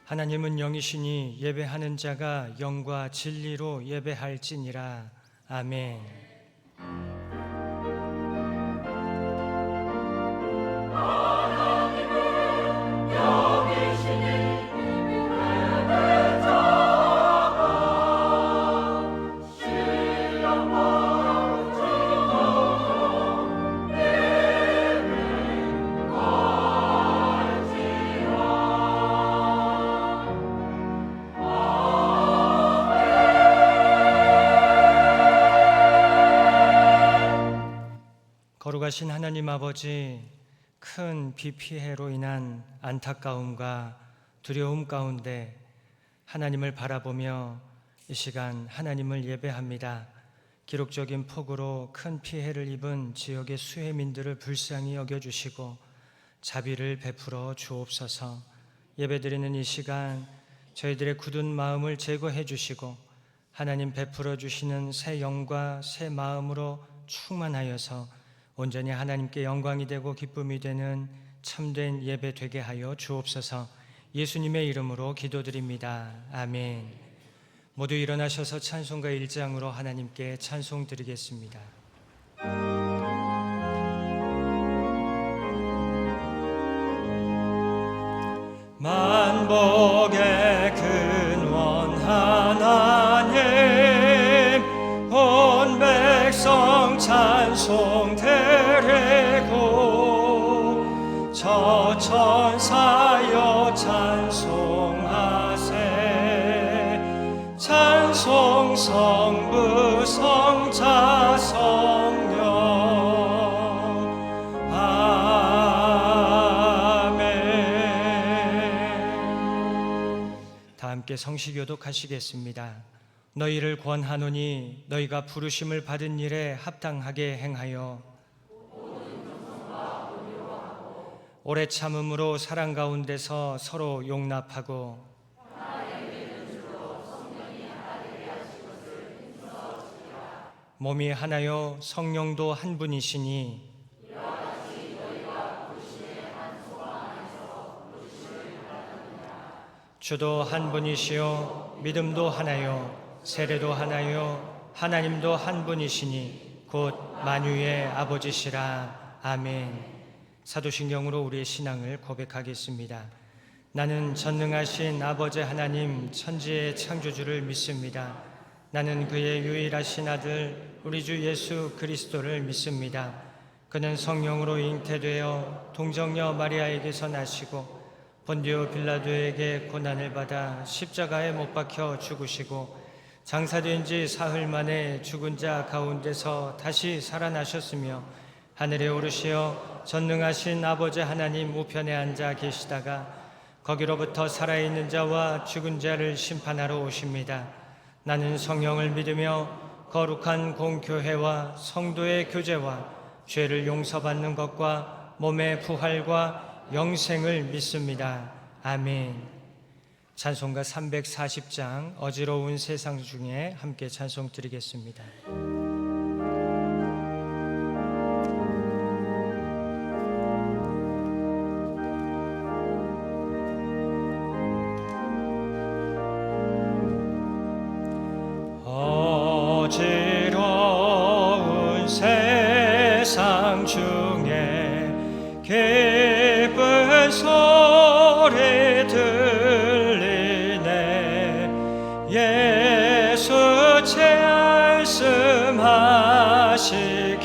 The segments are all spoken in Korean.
하나님은 영이시니 예배하는 자가 영과 진리로 예배할지니라. 아멘. 거룩하신 하나님 아버지, 큰 비 피해로 인한 안타까움과 두려움 가운데 하나님을 바라보며 이 시간 하나님을 예배합니다. 기록적인 폭우로 큰 피해를 입은 지역의 수해민들을 불쌍히 여겨주시고 자비를 베풀어 주옵소서. 예배드리는 이 시간 저희들의 굳은 마음을 제거해 주시고 하나님 베풀어 주시는 새 영과 새 마음으로 충만하여서 온전히 하나님께 영광이 되고 기쁨이 되는 참된 예배 되게 하여 주옵소서. 예수님의 이름으로 기도드립니다. 아멘. 모두 일어나셔서 찬송가 1장으로 하나님께 찬송 드리겠습니다. 만복의 근원 하나님, 온 백성 찬송 드리고 저 천사여 찬송하세. 찬송 성부 성자 성령. 아멘. 다 함께 성시교독 하시겠습니다. 너희를 권하노니 너희가 부르심을 받은 일에 합당하게 행하여 오래 참음으로 사랑 가운데서 서로 용납하고 몸이 하나요 성령도 한 분이시니 주도 한 분이시요 믿음도 하나요 세례도 하나요 하나님도 한 분이시니 곧 만유의 아버지시라. 아멘. 사도신경으로 우리의 신앙을 고백하겠습니다. 나는 전능하신 아버지 하나님 천지의 창조주를 믿습니다. 나는 그의 유일하신 아들 우리 주 예수 그리스도를 믿습니다. 그는 성령으로 잉태되어 동정녀 마리아에게서 나시고 본디오 빌라도에게 고난을 받아 십자가에 못 박혀 죽으시고 장사된 지 사흘 만에 죽은 자 가운데서 다시 살아나셨으며 하늘에 오르시어 전능하신 아버지 하나님 우편에 앉아 계시다가 거기로부터 살아있는 자와 죽은 자를 심판하러 오십니다. 나는 성령을 믿으며 거룩한 공교회와 성도의 교제와 죄를 용서받는 것과 몸의 부활과 영생을 믿습니다. 아멘. 찬송가 340장 어지러운 세상 중에 함께 찬송 드리겠습니다. 어지러운 세상 중에 기쁜 소리 들리네. 예수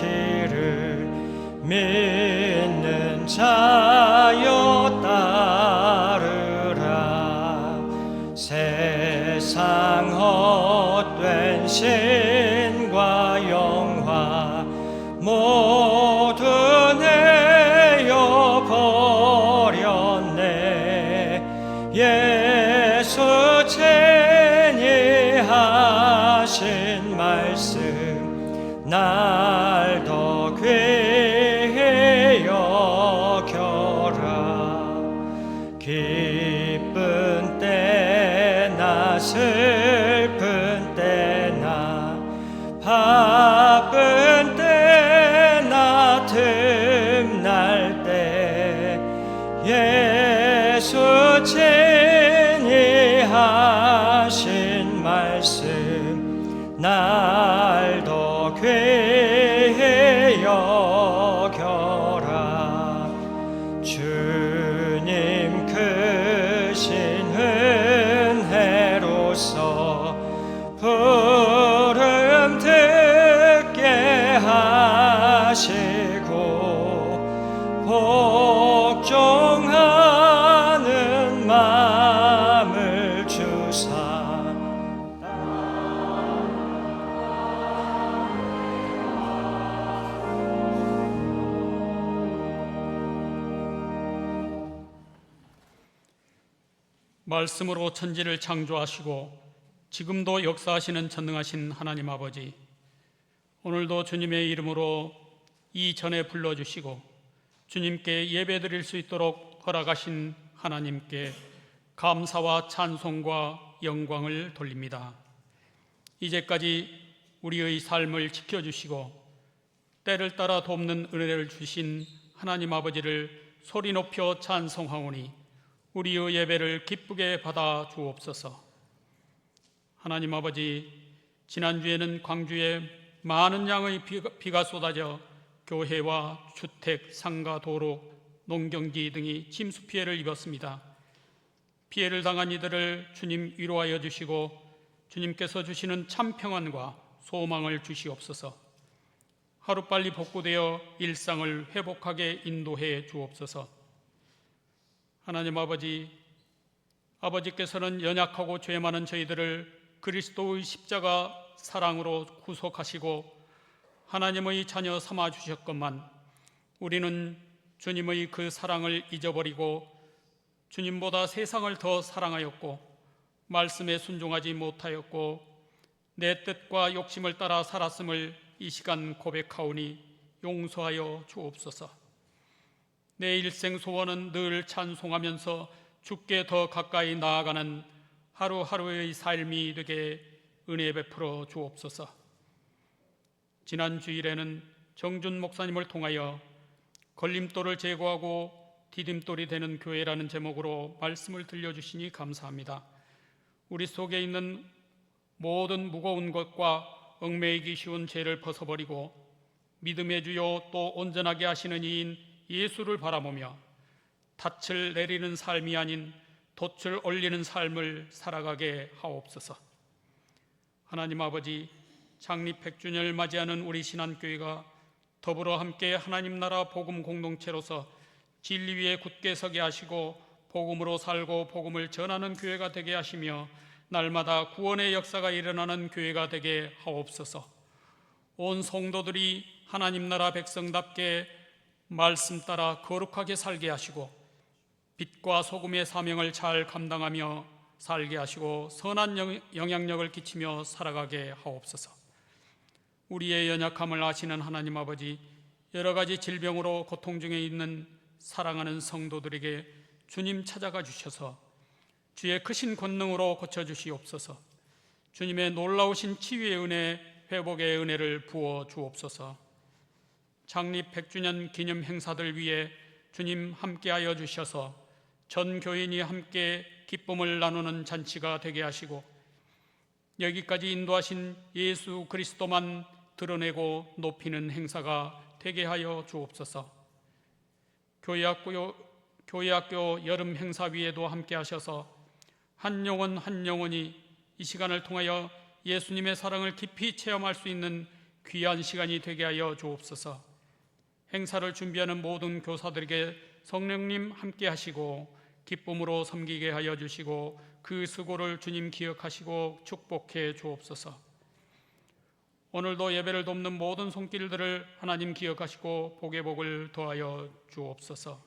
말씀하시기를 믿는 자여 따르라. 세상 헛된 신과 영화 모두 내어 버렸네. 예수 제니하신 말씀 날 더 귀히 여겨라. 기쁜 때나 슬픈 때나 바쁜 때나 틈날 때 예수 친히 날 더 괴해 여겨라. 주님 크신 은혜로서 부름 듣게 하시고 복종하는 마음을 주사 말씀으로 천지를 창조하시고 지금도 역사하시는 전능하신 하나님 아버지, 오늘도 주님의 이름으로 이 전에 불러주시고 주님께 예배드릴 수 있도록 허락하신 하나님께 감사와 찬송과 영광을 돌립니다. 이제까지 우리의 삶을 지켜주시고 때를 따라 돕는 은혜를 주신 하나님 아버지를 소리 높여 찬송하오니 우리의 예배를 기쁘게 받아 주옵소서. 하나님 아버지, 지난주에는 광주에 많은 양의 비가 쏟아져 교회와 주택, 상가, 도로, 농경지 등이 침수 피해를 입었습니다. 피해를 당한 이들을 주님 위로하여 주시고 주님께서 주시는 참 평안과 소망을 주시옵소서. 하루빨리 복구되어 일상을 회복하게 인도해 주옵소서. 하나님 아버지, 아버지께서는 연약하고 죄 많은 저희들을 그리스도의 십자가 사랑으로 구속하시고 하나님의 자녀 삼아 주셨건만 우리는 주님의 그 사랑을 잊어버리고 주님보다 세상을 더 사랑하였고 말씀에 순종하지 못하였고 내 뜻과 욕심을 따라 살았음을 이 시간 고백하오니 용서하여 주옵소서. 내 일생 소원은 늘 찬송하면서 주께 더 가까이 나아가는 하루하루의 삶이 되게 은혜 베풀어 주옵소서. 지난 주일에는 정준 목사님을 통하여 걸림돌을 제거하고 디딤돌이 되는 교회라는 제목으로 말씀을 들려주시니 감사합니다. 우리 속에 있는 모든 무거운 것과 얽매이기 쉬운 죄를 벗어버리고 믿음의 주요 또 온전하게 하시는 이인 예수를 바라보며 닻을 내리는 삶이 아닌 돛을 올리는 삶을 살아가게 하옵소서. 하나님 아버지, 창립 100주년을 맞이하는 우리 신한교회가 더불어 함께 하나님 나라 복음 공동체로서 진리 위에 굳게 서게 하시고 복음으로 살고 복음을 전하는 교회가 되게 하시며 날마다 구원의 역사가 일어나는 교회가 되게 하옵소서. 온 성도들이 하나님 나라 백성답게 말씀 따라 거룩하게 살게 하시고 빛과 소금의 사명을 잘 감당하며 살게 하시고 선한 영향력을 끼치며 살아가게 하옵소서. 우리의 연약함을 아시는 하나님 아버지, 여러 가지 질병으로 고통 중에 있는 사랑하는 성도들에게 주님 찾아가 주셔서 주의 크신 권능으로 고쳐주시옵소서. 주님의 놀라우신 치유의 은혜, 회복의 은혜를 부어 주옵소서. 창립 100주년 기념 행사들 위해 주님 함께하여 주셔서 전 교인이 함께 기쁨을 나누는 잔치가 되게 하시고 여기까지 인도하신 예수 그리스도만 드러내고 높이는 행사가 되게 하여 주옵소서. 교회학교 여름 행사 위에도 함께 하셔서 한 영혼 한 영혼이 이 시간을 통하여 예수님의 사랑을 깊이 체험할 수 있는 귀한 시간이 되게 하여 주옵소서. 행사를 준비하는 모든 교사들에게 성령님 함께 하시고 기쁨으로 섬기게 하여 주시고 그 수고를 주님 기억하시고 축복해 주옵소서. 오늘도 예배를 돕는 모든 손길들을 하나님 기억하시고 복의 복을 더하여 주옵소서.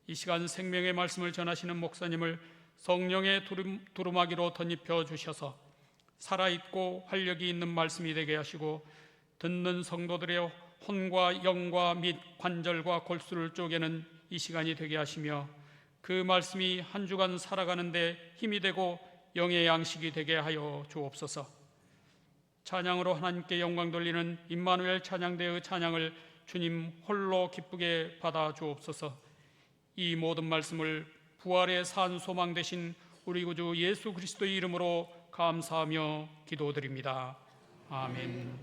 이 시간 생명의 말씀을 전하시는 목사님을 성령의 두루마기로 덧입혀 주셔서 살아있고 활력이 있는 말씀이 되게 하시고 듣는 성도들의 혼과 영과 및 관절과 골수를 쪼개는 이 시간이 되게 하시며 그 말씀이 한 주간 살아가는데 힘이 되고 영의 양식이 되게 하여 주옵소서. 찬양으로 하나님께 영광 돌리는 임마누엘 찬양대의 찬양을 주님 홀로 기쁘게 받아 주옵소서. 이 모든 말씀을 부활의 산 소망 되신 우리 구주 예수 그리스도의 이름으로 감사하며 기도드립니다. 아멘.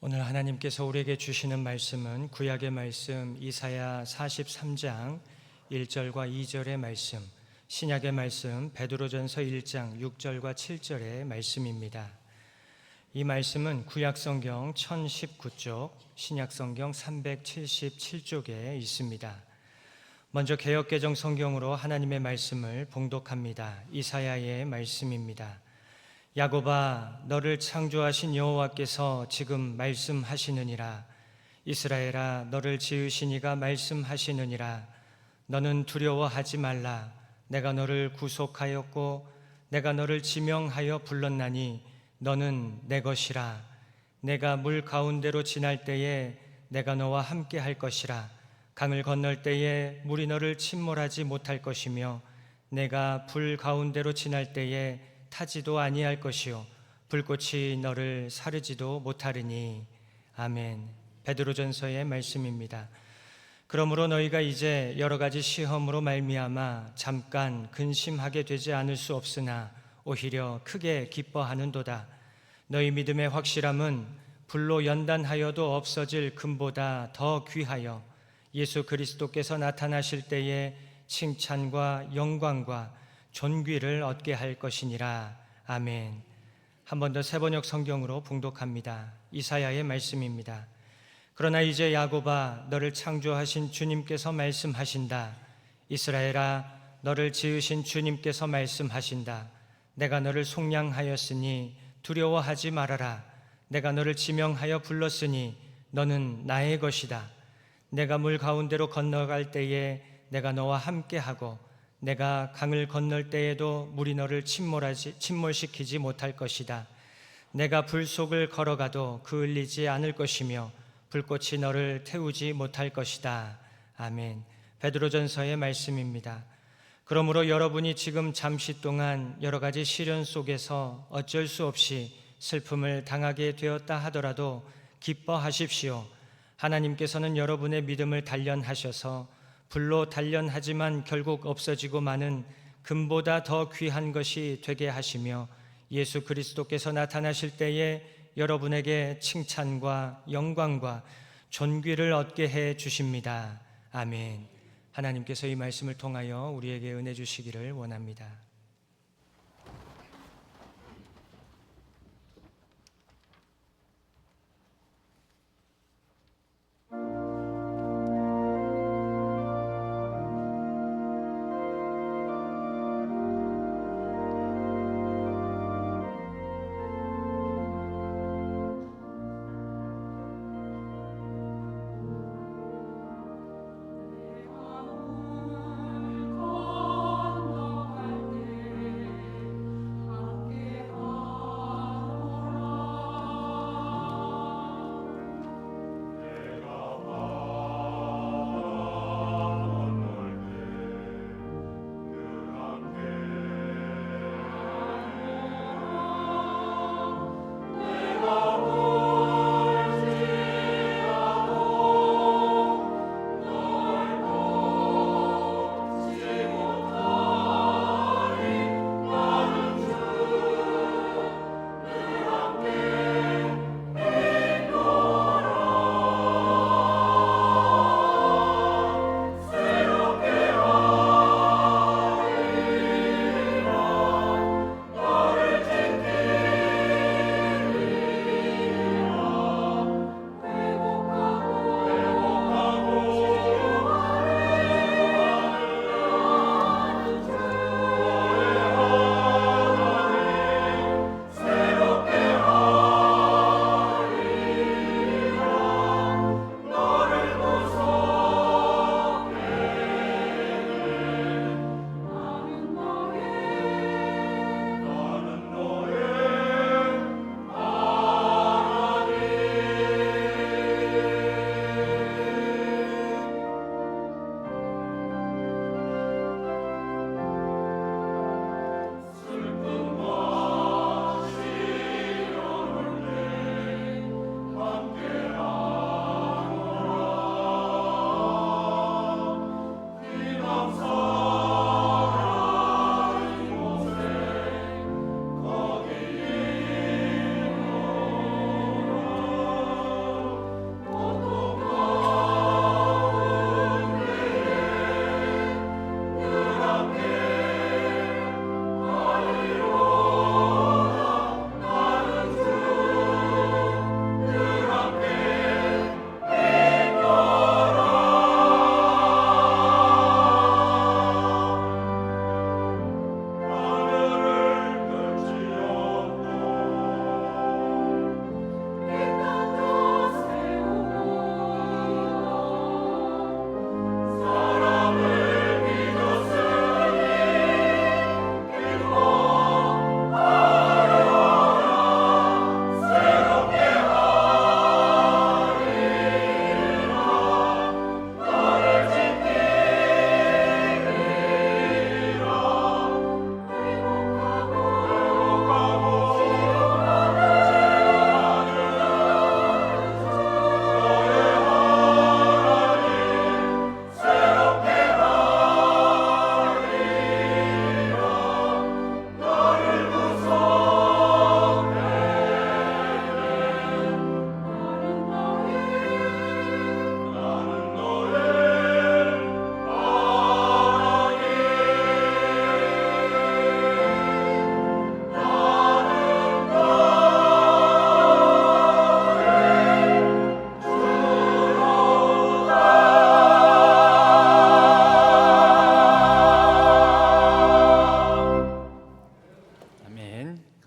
오늘 하나님께서 우리에게 주시는 말씀은 구약의 말씀 이사야 43장 1절과 2절의 말씀, 신약의 말씀 베드로전서 1장 6절과 7절의 말씀입니다. 이 말씀은 구약성경 1019쪽, 신약성경 377쪽에 있습니다. 먼저 개역개정 성경으로 하나님의 말씀을 봉독합니다. 이사야의 말씀입니다. 야곱아, 너를 창조하신 여호와께서 지금 말씀하시느니라. 이스라엘아, 너를 지으신 이가 말씀하시느니라. 너는 두려워하지 말라. 내가 너를 구속하였고 내가 너를 지명하여 불렀나니 너는 내 것이라. 내가 물 가운데로 지날 때에 내가 너와 함께 할 것이라. 강을 건널 때에 물이 너를 침몰하지 못할 것이며 내가 불 가운데로 지날 때에 타지도 아니할 것이요 불꽃이 너를 사르지도 못하리니. 아멘. 베드로전서의 말씀입니다. 그러므로 너희가 이제 여러 가지 시험으로 말미암아 잠깐 근심하게 되지 않을 수 없으나 오히려 크게 기뻐하는도다. 너희 믿음의 확실함은 불로 연단하여도 없어질 금보다 더 귀하여 예수 그리스도께서 나타나실 때에 칭찬과 영광과 존귀를 얻게 할 것이니라. 아멘. 한 번 더 세번역 성경으로 봉독합니다. 이사야의 말씀입니다. 그러나 이제 야곱아, 너를 창조하신 주님께서 말씀하신다. 이스라엘아, 너를 지으신 주님께서 말씀하신다. 내가 너를 속량하였으니 두려워하지 말아라. 내가 너를 지명하여 불렀으니 너는 나의 것이다. 내가 물 가운데로 건너갈 때에 내가 너와 함께하고 내가 강을 건널 때에도 물이 너를 침몰시키지 못할 것이다. 내가 불 속을 걸어가도 그을리지 않을 것이며 불꽃이 너를 태우지 못할 것이다. 아멘. 베드로전서의 말씀입니다. 그러므로 여러분이 지금 잠시 동안 여러 가지 시련 속에서 어쩔 수 없이 슬픔을 당하게 되었다 하더라도 기뻐하십시오. 하나님께서는 여러분의 믿음을 단련하셔서 불로 단련하지만 결국 없어지고 마는 금보다 더 귀한 것이 되게 하시며 예수 그리스도께서 나타나실 때에 여러분에게 칭찬과 영광과 존귀를 얻게 해 주십니다. 아멘. 하나님께서 이 말씀을 통하여 우리에게 은혜 주시기를 원합니다.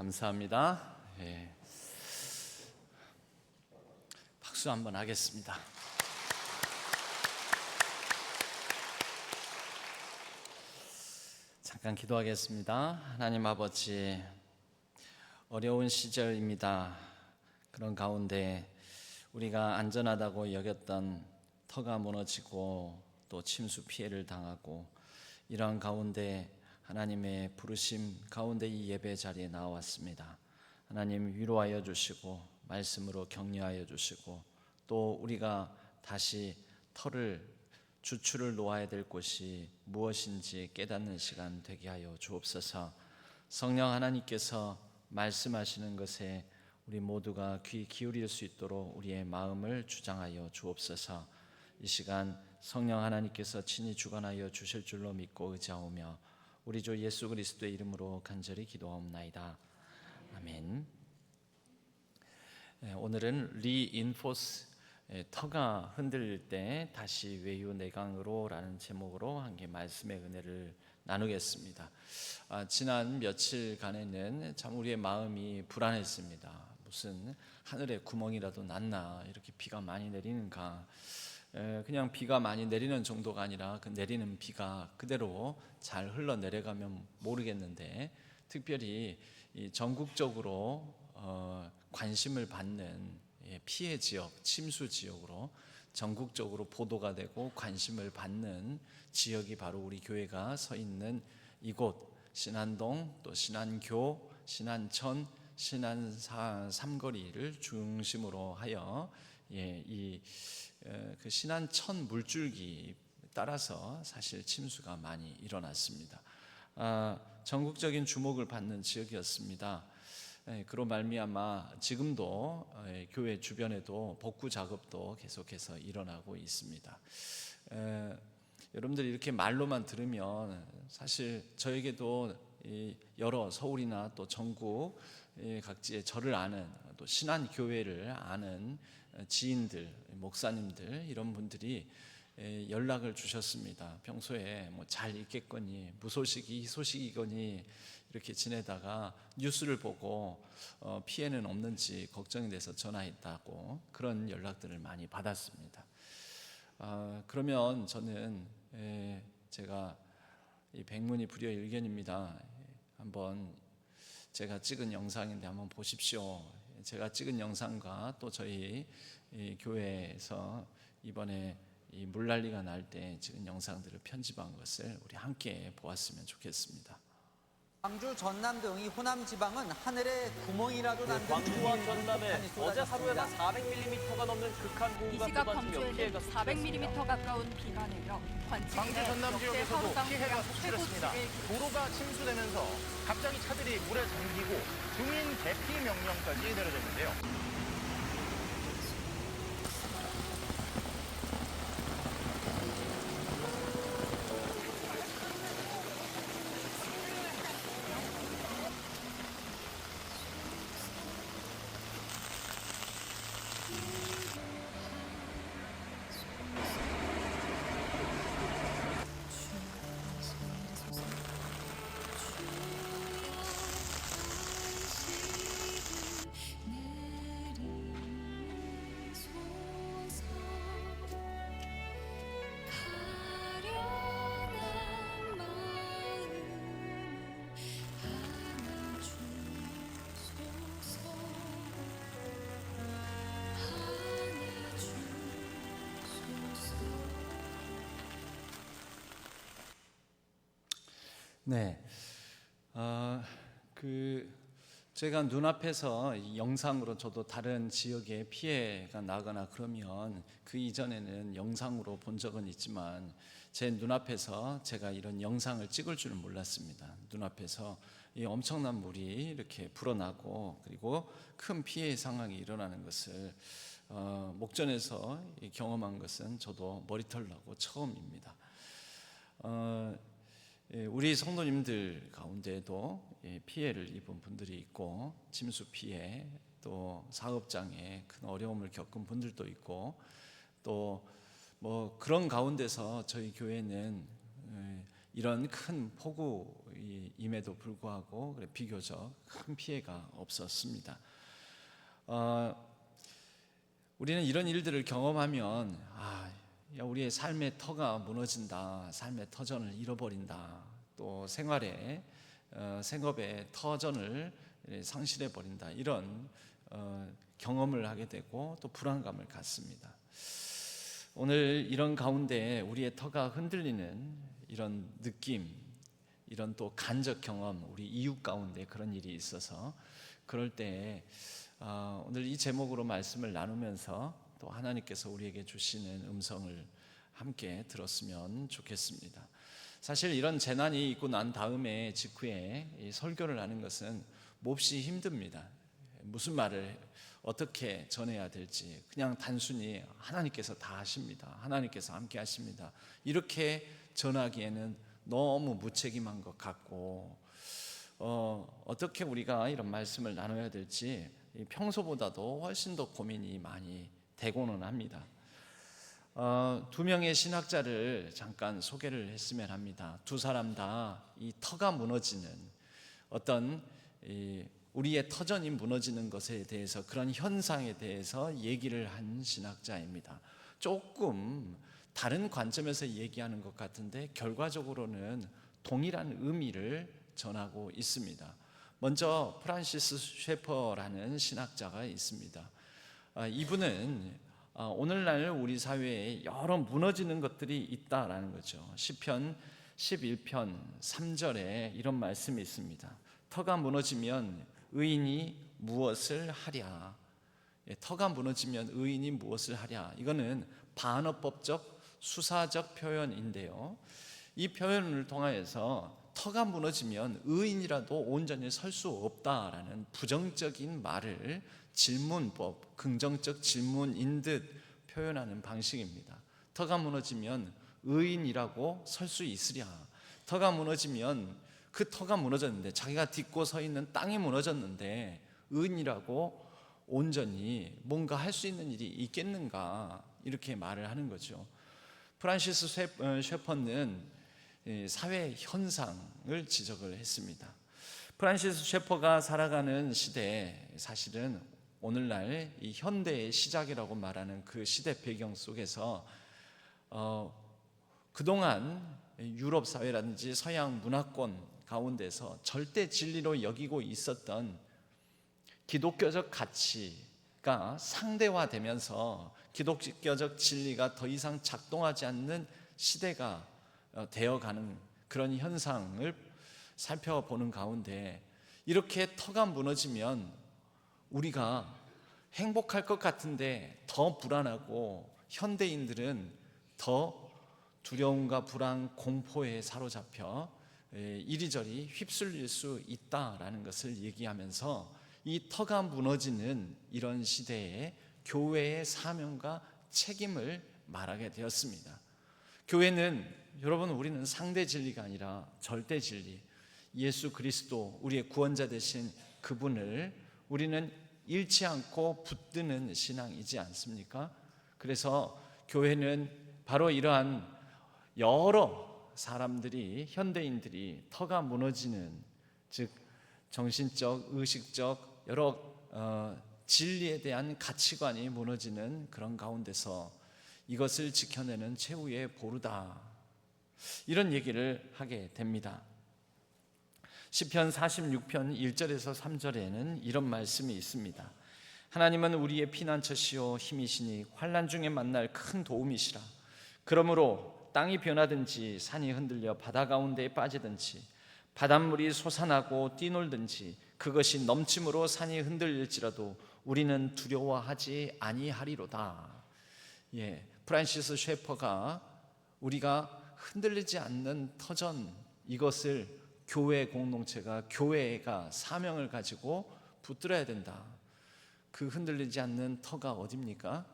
감사합니다. 예. 박수 한번 하겠습니다. 잠깐 기도하겠습니다. 하나님 아버지, 어려운 시절입니다. 그런 가운데 우리가 안전하다고 여겼던 터가 무너지고 또 침수 피해를 당하고 이러한 가운데 하나님의 부르심 가운데 이 예배 자리에 나왔습니다. 하나님 위로하여 주시고 말씀으로 격려하여 주시고 또 우리가 다시 주추를 놓아야 될 곳이 무엇인지 깨닫는 시간 되게 하여 주옵소서. 성령 하나님께서 말씀하시는 것에 우리 모두가 귀 기울일 수 있도록 우리의 마음을 주장하여 주옵소서. 이 시간 성령 하나님께서 친히 주관하여 주실 줄로 믿고 의지하오며 우리 주 예수 그리스도의 이름으로 간절히 기도하옵나이다. 아멘. 오늘은 리인포스, 터가 흔들릴 때 다시 외유 내강으로 라는 제목으로 함께 말씀의 은혜를 나누겠습니다. 지난 며칠간에는 참 우리의 마음이 불안했습니다. 무슨 하늘에 구멍이라도 났나, 이렇게 비가 많이 내리는가. 그냥 비가 많이 내리는 정도가 아니라 그 내리는 비가 그대로 잘 흘러내려가면 모르겠는데, 특별히 전국적으로 관심을 받는 피해 지역, 침수 지역으로 전국적으로 보도가 되고 관심을 받는 지역이 바로 우리 교회가 서 있는 이곳, 신안동, 또 신안교, 신안천, 신안 삼거리를 중심으로 하여 그 신안천 물줄기 따라서 사실 침수가 많이 일어났습니다. 전국적인 주목을 받는 지역이었습니다. 그로 말미암아 지금도 교회 주변에도 복구 작업도 계속해서 일어나고 있습니다. 여러분들이 이렇게 말로만 들으면 사실 저에게도 여러 서울이나 또 전국 각지의 저를 아는 또 신안교회를 아는 지인들, 목사님들 이런 분들이 연락을 주셨습니다. 평소에 뭐 잘 있겠거니, 무소식이 희소식이거니 이렇게 지내다가 뉴스를 보고 피해는 없는지 걱정이 돼서 전화했다고 그런 연락들을 많이 받았습니다. 그러면 저는 제가 이 백문이 불여일견입니다. 한번 제가 찍은 영상인데 한번 보십시오. 제가 찍은 영상과 또 저희 교회에서 이번에 이 물난리가 날 때 찍은 영상들을 편집한 것을 우리 함께 보았으면 좋겠습니다. 광주, 전남 등 이 호남 지방은 하늘에 구멍이라도 난 듯 광주와 전남에 어제 하루에도 쏟아졌습니다. 400mm가 넘는 극한 이 고온과 시각 쏟아지며 피해가 광주에는 400mm 가까운 비가 내려 광주 관측에 전남 역대 지역에서도 하루당 피해가 대략 속출했습니다. 최고치를 도로가 침수되면서 갑자기 차들이 물에 잠기고 주민 대피 명령까지 내려졌는데요. 네, 제가 눈앞에서 이 영상으로 저도 다른 지역에 피해가 나거나 그러면 그 이전에는 영상으로 본 적은 있지만 제 눈앞에서 제가 이런 영상을 찍을 줄은 몰랐습니다. 눈앞에서 이 엄청난 물이 이렇게 불어나고 그리고 큰 피해 상황이 일어나는 것을 목전에서 경험한 것은 저도 머리털 나고 처음입니다. 우리 성도님들 가운데도 피해를 입은 분들이 있고 침수 피해 또 사업장에 큰 어려움을 겪은 분들도 있고 또 뭐 그런 가운데서 저희 교회는 이런 큰 폭우 임에도 불구하고 비교적 큰 피해가 없었습니다. 우리는 이런 일들을 경험하면 우리의 삶의 터가 무너진다, 삶의 터전을 잃어버린다, 또 생활의 생업의 터전을 상실해 버린다, 이런 경험을 하게 되고 또 불안감을 갖습니다. 오늘 이런 가운데 우리의 터가 흔들리는 이런 느낌, 이런 또 간접 경험, 우리 이웃 가운데 그런 일이 있어서 그럴 때 오늘 이 제목으로 말씀을 나누면서 또 하나님께서 우리에게 주시는 음성을 함께 들었으면 좋겠습니다. 사실 이런 재난이 있고 난 다음에 직후에 이 설교를 하는 것은 몹시 힘듭니다. 무슨 말을 어떻게 전해야 될지, 그냥 단순히 하나님께서 다 하십니다, 하나님께서 함께 하십니다, 이렇게 전하기에는 너무 무책임한 것 같고, 어떻게 우리가 이런 말씀을 나눠야 될지 평소보다도 훨씬 더 고민이 많이 되고는 합니다. 두 명의 신학자를 잠깐 소개를 했으면 합니다. 두 사람 다 이 터가 무너지는 어떤 우리의 터전이 무너지는 것에 대해서, 그런 현상에 대해서 얘기를 한 신학자입니다. 조금 다른 관점에서 얘기하는 것 같은데 결과적으로는 동일한 의미를 전하고 있습니다. 먼저 프란시스 셰퍼라는 신학자가 있습니다. 이분은 오늘날 우리 사회에 여러 무너지는 것들이 있다라는 거죠. 시편 11편 3절에 이런 말씀이 있습니다. 터가 무너지면 의인이 무엇을 하랴. 터가 무너지면 의인이 무엇을 하랴. 이거는 반어법적 수사적 표현인데요, 이 표현을 통하여서 터가 무너지면 의인이라도 온전히 설 수 없다라는 부정적인 말을 질문법, 긍정적 질문인 듯 표현하는 방식입니다. 터가 무너지면 의인이라고 설 수 있으랴. 터가 무너지면 그 터가 무너졌는데, 자기가 딛고 서 있는 땅이 무너졌는데 의인이라고 온전히 뭔가 할 수 있는 일이 있겠는가, 이렇게 말을 하는 거죠. 프란시스 셰퍼는 사회 현상을 지적을 했습니다. 프란시스 셰퍼가 살아가는 시대, 사실은 오늘날 이 현대의 시작이라고 말하는 그 시대 배경 속에서 그동안 유럽 사회라든지 서양 문화권 가운데서 절대 진리로 여기고 있었던 기독교적 가치가 상대화되면서 기독교적 진리가 더 이상 작동하지 않는 시대가 되어가는 그런 현상을 살펴보는 가운데, 이렇게 터가 무너지면 우리가 행복할 것 같은데 더 불안하고, 현대인들은 더 두려움과 불안, 공포에 사로잡혀 이리저리 휩쓸릴 수 있다라는 것을 얘기하면서 이 터가 무너지는 이런 시대에 교회의 사명과 책임을 말하게 되었습니다. 교회는, 여러분, 우리는 상대 진리가 아니라 절대 진리, 예수 그리스도, 우리의 구원자 되신 그분을 우리는 잃지 않고 붙드는 신앙이지 않습니까? 그래서 교회는 바로 이러한 여러 사람들이, 현대인들이 터가 무너지는, 즉 정신적, 의식적 여러 진리에 대한 가치관이 무너지는 그런 가운데서 이것을 지켜내는 최후의 보루다, 이런 얘기를 하게 됩니다. 시편 46편 1절에서 3절에는 이런 말씀이 있습니다. 하나님은 우리의 피난처시요 힘이시니 환난 중에 만날 큰 도움이시라. 그러므로 땅이 변하든지 산이 흔들려 바다 가운데에 빠지든지 바닷물이 솟아나고 뛰놀든지 그것이 넘침으로 산이 흔들릴지라도 우리는 두려워하지 아니하리로다. 프란시스 셰퍼가 우리가 흔들리지 않는 터전, 이것을 교회 공동체가, 교회가 사명을 가지고 붙들어야 된다. 그 흔들리지 않는 터가 어디입니까?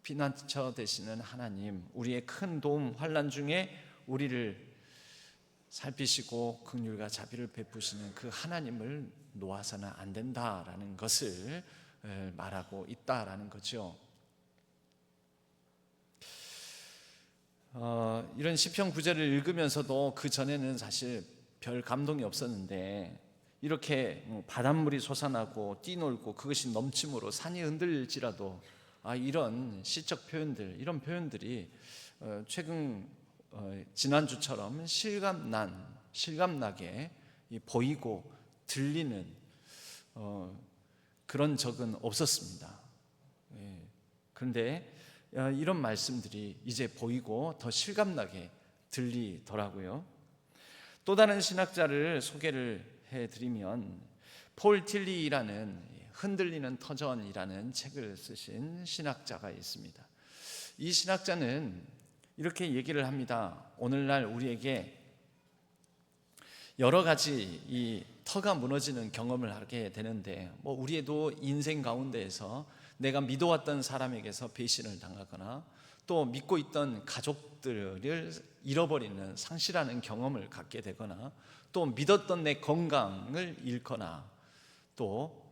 피난처 되시는 하나님, 우리의 큰 도움, 환난 중에 우리를 살피시고 긍휼과 자비를 베푸시는 그 하나님을 놓아서는 안 된다라는 것을 말하고 있다라는 거죠. 이런 시편 9절을 읽으면서도 그 전에는 사실 별 감동이 없었는데 이렇게 바닷물이 솟아나고 뛰놀고 그것이 넘침으로 산이 흔들릴지라도 이런 시적 표현들, 이런 표현들이 최근 지난주처럼 실감나게 보이고 들리는 그런 적은 없었습니다. 그런데 이런 말씀들이 이제 보이고 더 실감나게 들리더라고요. 또 다른 신학자를 소개를 해드리면 폴 틸리라는 흔들리는 터전이라는 책을 쓰신 신학자가 있습니다. 이 신학자는 이렇게 얘기를 합니다. 오늘날 우리에게 여러 가지 이 터가 무너지는 경험을 하게 되는데 우리도 인생 가운데에서 내가 믿어왔던 사람에게서 배신을 당하거나 또 믿고 있던 가족들을 잃어버리는 상실하는 경험을 갖게 되거나 또 믿었던 내 건강을 잃거나 또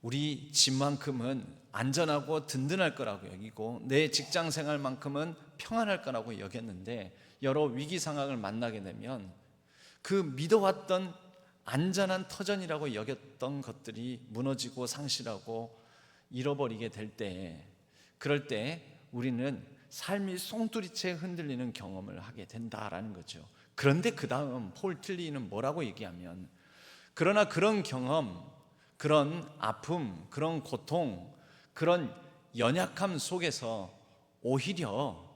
우리 집만큼은 안전하고 든든할 거라고 여기고 내 직장 생활만큼은 평안할 거라고 여겼는데 여러 위기 상황을 만나게 되면 그 믿어왔던 안전한 터전이라고 여겼던 것들이 무너지고 상실하고 잃어버리게 될 때, 그럴 때 우리는 삶이 송두리째 흔들리는 경험을 하게 된다라는 거죠. 그런데 그 다음 폴 틸리는 뭐라고 얘기하면, 그러나 그런 경험, 그런 아픔, 그런 고통, 그런 연약함 속에서 오히려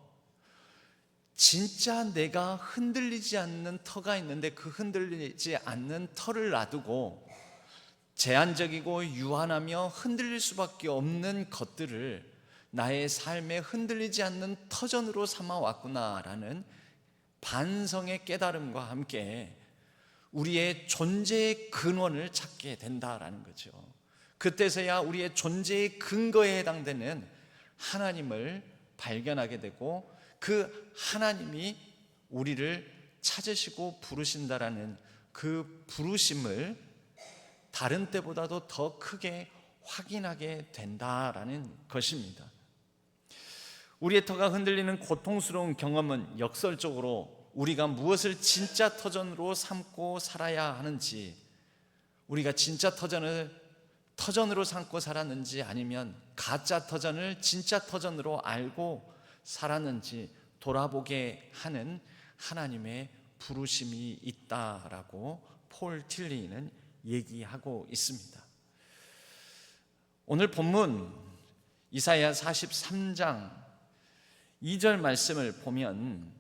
진짜 내가 흔들리지 않는 터가 있는데 그 흔들리지 않는 터를 놔두고 제한적이고 유한하며 흔들릴 수밖에 없는 것들을 나의 삶에 흔들리지 않는 터전으로 삼아왔구나라는 반성의 깨달음과 함께 우리의 존재의 근원을 찾게 된다라는 거죠. 그때서야 우리의 존재의 근거에 해당되는 하나님을 발견하게 되고 그 하나님이 우리를 찾으시고 부르신다라는 그 부르심을 다른 때보다도 더 크게 확인하게 된다라는 것입니다. 우리의 터가 흔들리는 고통스러운 경험은 역설적으로 우리가 무엇을 진짜 터전으로 삼고 살아야 하는지, 우리가 진짜 터전으로 삼고 살았는지 아니면 가짜 터전을 진짜 터전으로 알고 살았는지 돌아보게 하는 하나님의 부르심이 있다라고 폴 틸리는 얘기하고 있습니다. 오늘 본문 이사야 43장 2절 말씀을 보면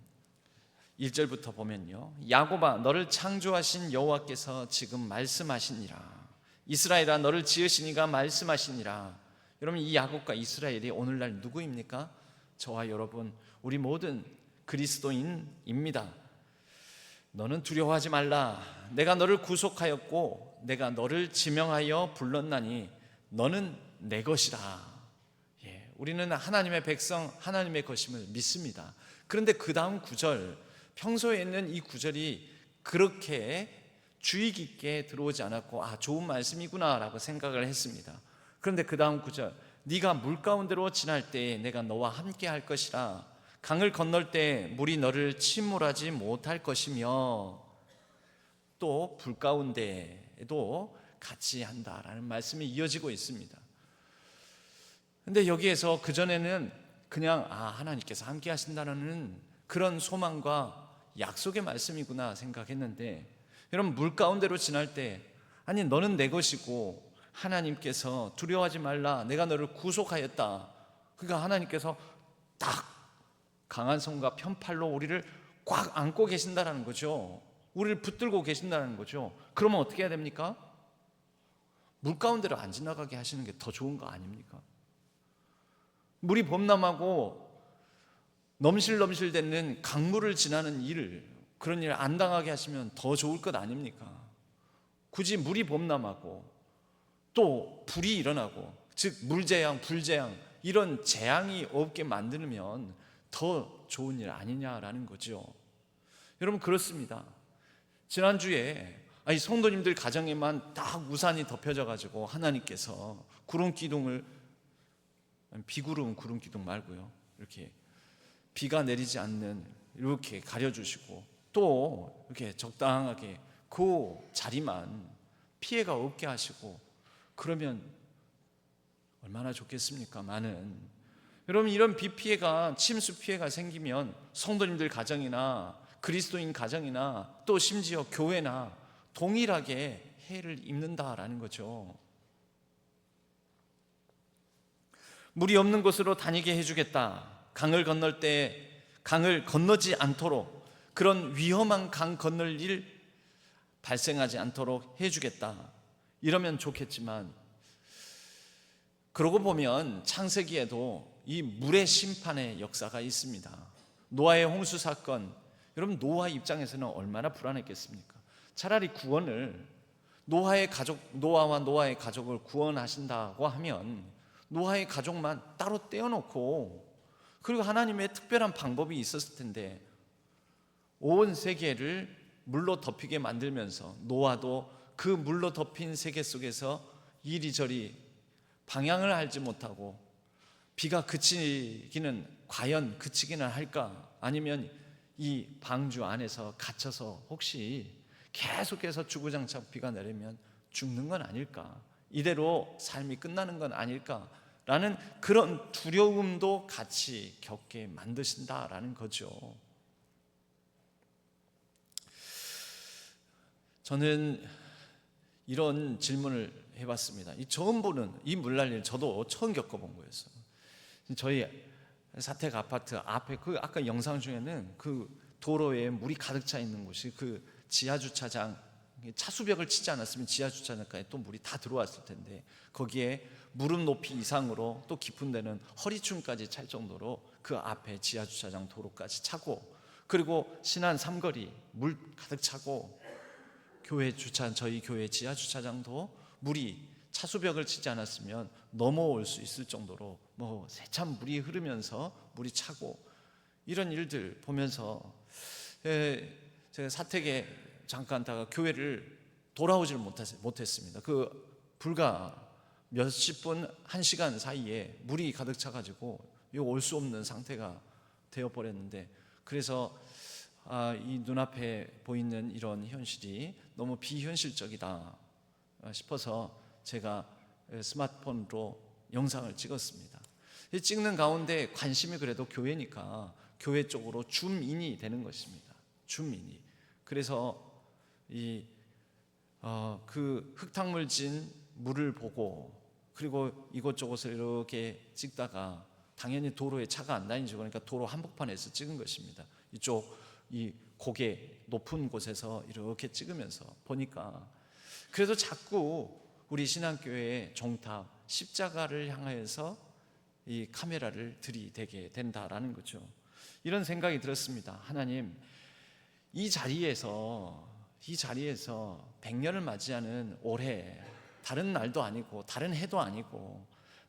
1절부터 보면요, 야곱아 너를 창조하신 여호와께서 지금 말씀하시니라. 이스라엘아 너를 지으신 이가 말씀하시니라. 여러분, 이 야곱과 이스라엘이 오늘날 누구입니까? 저와 여러분, 우리 모든 그리스도인입니다. 너는 두려워하지 말라. 내가 너를 구속하였고 내가 너를 지명하여 불렀나니 너는 내 것이라. 우리는 하나님의 백성, 하나님의 것임을 믿습니다. 그런데 그 다음 구절, 평소에 있는 이 구절이 그렇게 주의 깊게 들어오지 않았고 좋은 말씀이구나 라고 생각을 했습니다. 그런데 그 다음 구절, 네가 물 가운데로 지날 때에 내가 너와 함께 할 것이라. 강을 건널 때 물이 너를 침몰하지 못할 것이며 또 불 가운데에도 같이 한다라는 말씀이 이어지고 있습니다. 그런데 여기에서 그전에는 그냥 하나님께서 함께 하신다는 그런 소망과 약속의 말씀이구나 생각했는데, 여러분, 물 가운데로 지날 때 너는 내 것이고 하나님께서 두려워하지 말라, 내가 너를 구속하였다. 그러니까 하나님께서 딱 강한 손과 편팔로 우리를 꽉 안고 계신다는 거죠. 우리를 붙들고 계신다는 거죠. 그러면 어떻게 해야 됩니까? 물 가운데로 안 지나가게 하시는 게 더 좋은 거 아닙니까? 물이 범람하고 넘실넘실대는 강물을 지나는 그런 일을 안 당하게 하시면 더 좋을 것 아닙니까? 굳이 물이 범람하고 또 불이 일어나고, 즉 물재앙, 불재앙 이런 재앙이 없게 만들면 더 좋은 일 아니냐라는 거죠. 여러분, 그렇습니다. 지난주에 성도님들 가정에만 딱 우산이 덮여져 가지고 하나님께서 구름 기둥을, 비구름 구름 기둥 말고요, 이렇게 비가 내리지 않는 이렇게 가려주시고 또 이렇게 적당하게 그 자리만 피해가 없게 하시고 그러면 얼마나 좋겠습니까? 여러분, 이런 비 피해가, 침수 피해가 생기면 성도님들 가정이나 그리스도인 가정이나 또 심지어 교회나 동일하게 해를 입는다라는 거죠. 물이 없는 곳으로 다니게 해주겠다. 강을 건널 때 강을 건너지 않도록, 그런 위험한 강 건널 일 발생하지 않도록 해주겠다. 이러면 좋겠지만, 그러고 보면 창세기에도 이 물의 심판의 역사가 있습니다. 노아의 홍수 사건, 여러분 노아 입장에서는 얼마나 불안했겠습니까? 차라리 구원을, 노아와 노아의 가족을 구원하신다고 하면 노아의 가족만 따로 떼어놓고, 그리고 하나님의 특별한 방법이 있었을 텐데 온 세계를 물로 덮이게 만들면서 노아도 그 물로 덮인 세계 속에서 이리저리 방향을 알지 못하고 비가 과연 그치기는 할까? 아니면 이 방주 안에서 갇혀서 혹시 계속해서 주구장창 비가 내리면 죽는 건 아닐까? 이대로 삶이 끝나는 건 아닐까? 라는 그런 두려움도 같이 겪게 만드신다라는 거죠. 저는 이런 질문을 해봤습니다. 처음 보는 이 물난리를 저도 처음 겪어본 거였어요. 저희 사택 아파트 앞에 그 아까 영상 중에는 그 도로에 물이 가득 차 있는 곳이 그 지하 주차장, 차수벽을 치지 않았으면 지하 주차장까지 또 물이 다 들어왔을 텐데, 거기에 무릎 높이 이상으로 또 깊은 데는 허리춤까지 찰 정도로 그 앞에 지하 주차장 도로까지 차고, 그리고 신안 삼거리 물 가득 차고, 저희 교회 지하 주차장도 물이 차수벽을 치지 않았으면 넘어올 수 있을 정도로 세찬 물이 흐르면서 물이 차고, 이런 일들 보면서 제가 사택에 잠깐 다가 교회를 돌아오질 못했습니다. 그 불과 몇십 분, 1시간 사이에 물이 가득 차가지고 올 수 없는 상태가 되어버렸는데, 그래서 이 눈앞에 보이는 이런 현실이 너무 비현실적이다 싶어서 제가 스마트폰으로 영상을 찍었습니다. 찍는 가운데 관심이 그래도 교회니까 교회 쪽으로 줌인이 되는 것입니다. 줌인이. 그래서 그 흙탕물 진 물을 보고, 그리고 이곳저곳을 이렇게 찍다가 당연히 도로에 차가 안 다니죠. 그러니까 도로 한복판에서 찍은 것입니다. 이쪽 이 고개 높은 곳에서 이렇게 찍으면서 보니까 그래도 자꾸 우리 신앙교회의 종탑 십자가를 향하여서 이 카메라를 들이대게 된다라는 거죠. 이런 생각이 들었습니다. 하나님, 이 자리에서 100년을 맞이하는 올해, 다른 날도 아니고 다른 해도 아니고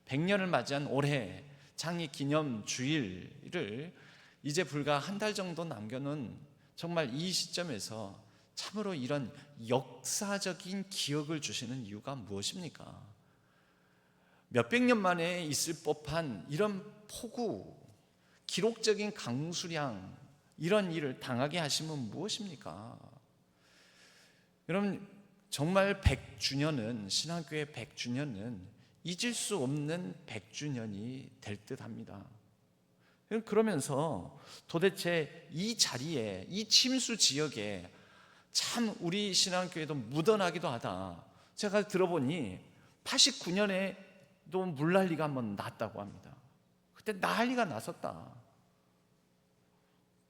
100년을 맞이한 올해 창립 기념 주일을 이제 불과 한 달 정도 남겨놓은 정말 이 시점에서 참으로 이런 역사적인 기억을 주시는 이유가 무엇입니까? 몇백 년 만에 있을 법한 이런 폭우, 기록적인 강수량, 이런 일을 당하게 하시면 무엇입니까? 여러분, 정말 100주년은, 신앙교회 100주년은 잊을 수 없는 100주년이 될 듯합니다. 그러면서 도대체 이 자리에, 이 침수 지역에 참 우리 신앙교회도 묻어나기도 하다. 제가 들어보니 89년에도 물난리가 한번 났다고 합니다. 그때 난리가 났었다.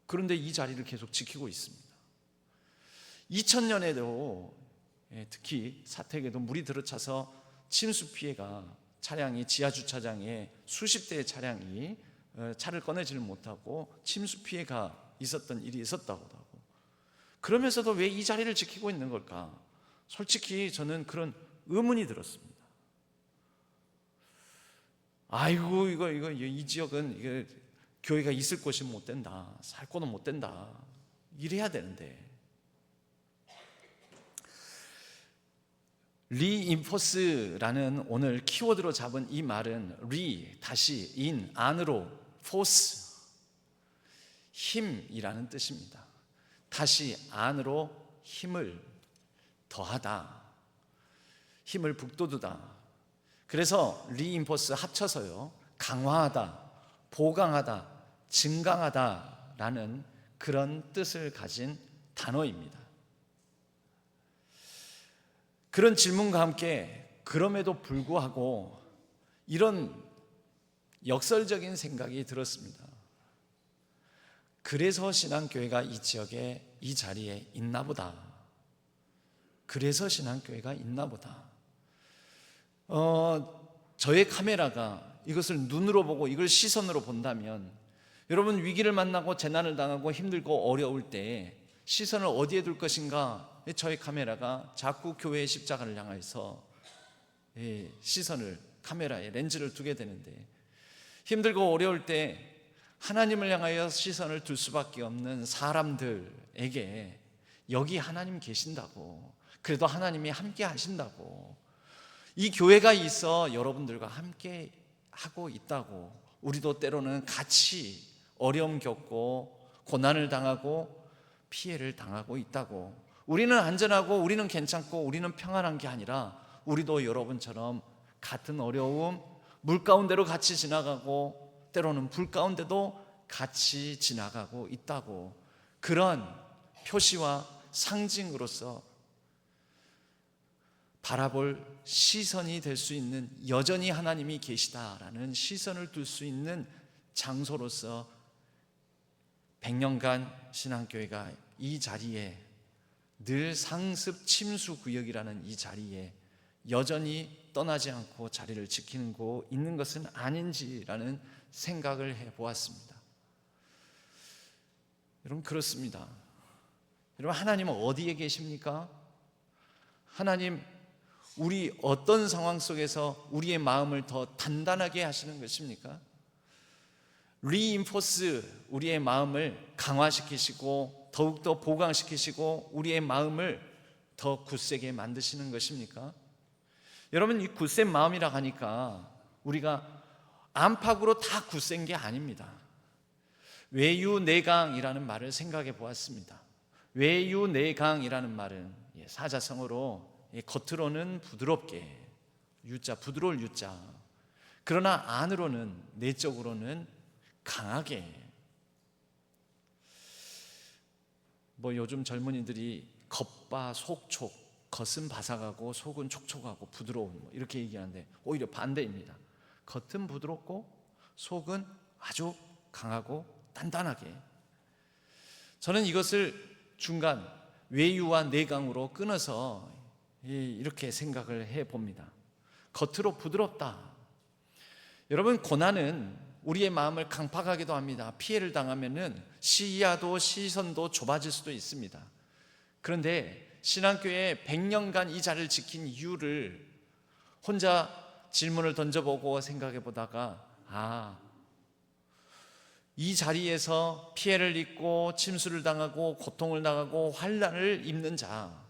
그런데 이 자리를 계속 지키고 있습니다. 2000년에도 특히 사택에도 물이 들어차서 침수 피해가, 차량이 지하 주차장에 수십 대의 차량이 차를 꺼내지를 못하고 침수 피해가 있었던 일이 있었다고 하고, 그러면서도 왜 이 자리를 지키고 있는 걸까? 솔직히 저는 그런 의문이 들었습니다. 아이고, 이 지역은 이게 교회가 있을 곳이 못 된다, 살 곳은 못 된다, 이래야 되는데. 리인포스라는 오늘 키워드로 잡은 이 말은 다시 인, 안으로, 포스, 힘이라는 뜻입니다. 다시 안으로 힘을 더하다, 힘을 북돋우다. 그래서 리인포스 합쳐서요, 강화하다, 보강하다, 증강하다라는 그런 뜻을 가진 단어입니다. 그런 질문과 함께 그럼에도 불구하고 이런 역설적인 생각이 들었습니다. 그래서 신앙교회가 이 지역에, 이 자리에 있나 보다. 그래서 신앙교회가 있나 보다. 저의 카메라가 이것을 눈으로 보고 이걸 시선으로 본다면, 여러분 위기를 만나고 재난을 당하고 힘들고 어려울 때 시선을 어디에 둘 것인가? 저의 카메라가 자꾸 교회의 십자가를 향해서 시선을, 카메라에 렌즈를 두게 되는데, 힘들고 어려울 때 하나님을 향하여 시선을 둘 수밖에 없는 사람들에게 여기 하나님 계신다고, 그래도 하나님이 함께 하신다고, 이 교회가 있어 여러분들과 함께 하고 있다고, 우리도 때로는 같이 어려움 겪고 고난을 당하고 피해를 당하고 있다고, 우리는 안전하고 우리는 괜찮고 우리는 평안한 게 아니라 우리도 여러분처럼 같은 어려움, 물 가운데로 같이 지나가고 때로는 불 가운데도 같이 지나가고 있다고, 그런 표시와 상징으로서 바라볼 시선이 될 수 있는, 여전히 하나님이 계시다라는 시선을 둘 수 있는 장소로서 100년간 신앙교회가 이 자리에, 늘 상습 침수 구역이라는 이 자리에 여전히 떠나지 않고 자리를 지키고 있는 것은 아닌지라는 생각을 해보았습니다. 여러분, 그렇습니다. 여러분, 하나님은 어디에 계십니까? 하나님, 우리 어떤 상황 속에서 우리의 마음을 더 단단하게 하시는 것입니까? 리인포스, 우리의 마음을 강화시키시고 더욱더 보강시키시고 우리의 마음을 더 굳세게 만드시는 것입니까? 여러분, 이 굳센 마음이라 하니까 우리가 안팎으로 다 굳센 게 아닙니다. 외유내강이라는 말을 생각해 보았습니다. 외유내강이라는 말은 사자성어로 겉으로는 부드럽게, 유자, 부드러울 유자, 그러나 안으로는, 내적으로는 강하게. 요즘 젊은이들이 겉바 속촉, 겉은 바삭하고 속은 촉촉하고 부드러운 이렇게 얘기하는데 오히려 반대입니다. 겉은 부드럽고 속은 아주 강하고 단단하게. 저는 이것을 중간 외유와 내강으로 끊어서 이렇게 생각을 해봅니다. 겉으로 부드럽다. 여러분, 고난은 우리의 마음을 강팍하기도 합니다. 피해를 당하면은 시야도 시선도 좁아질 수도 있습니다. 그런데 신앙교회 100년간 이 자리를 지킨 이유를 혼자 질문을 던져보고 생각해 보다가, 이 자리에서 피해를 입고 침수를 당하고 고통을 당하고 환난을 입는 자,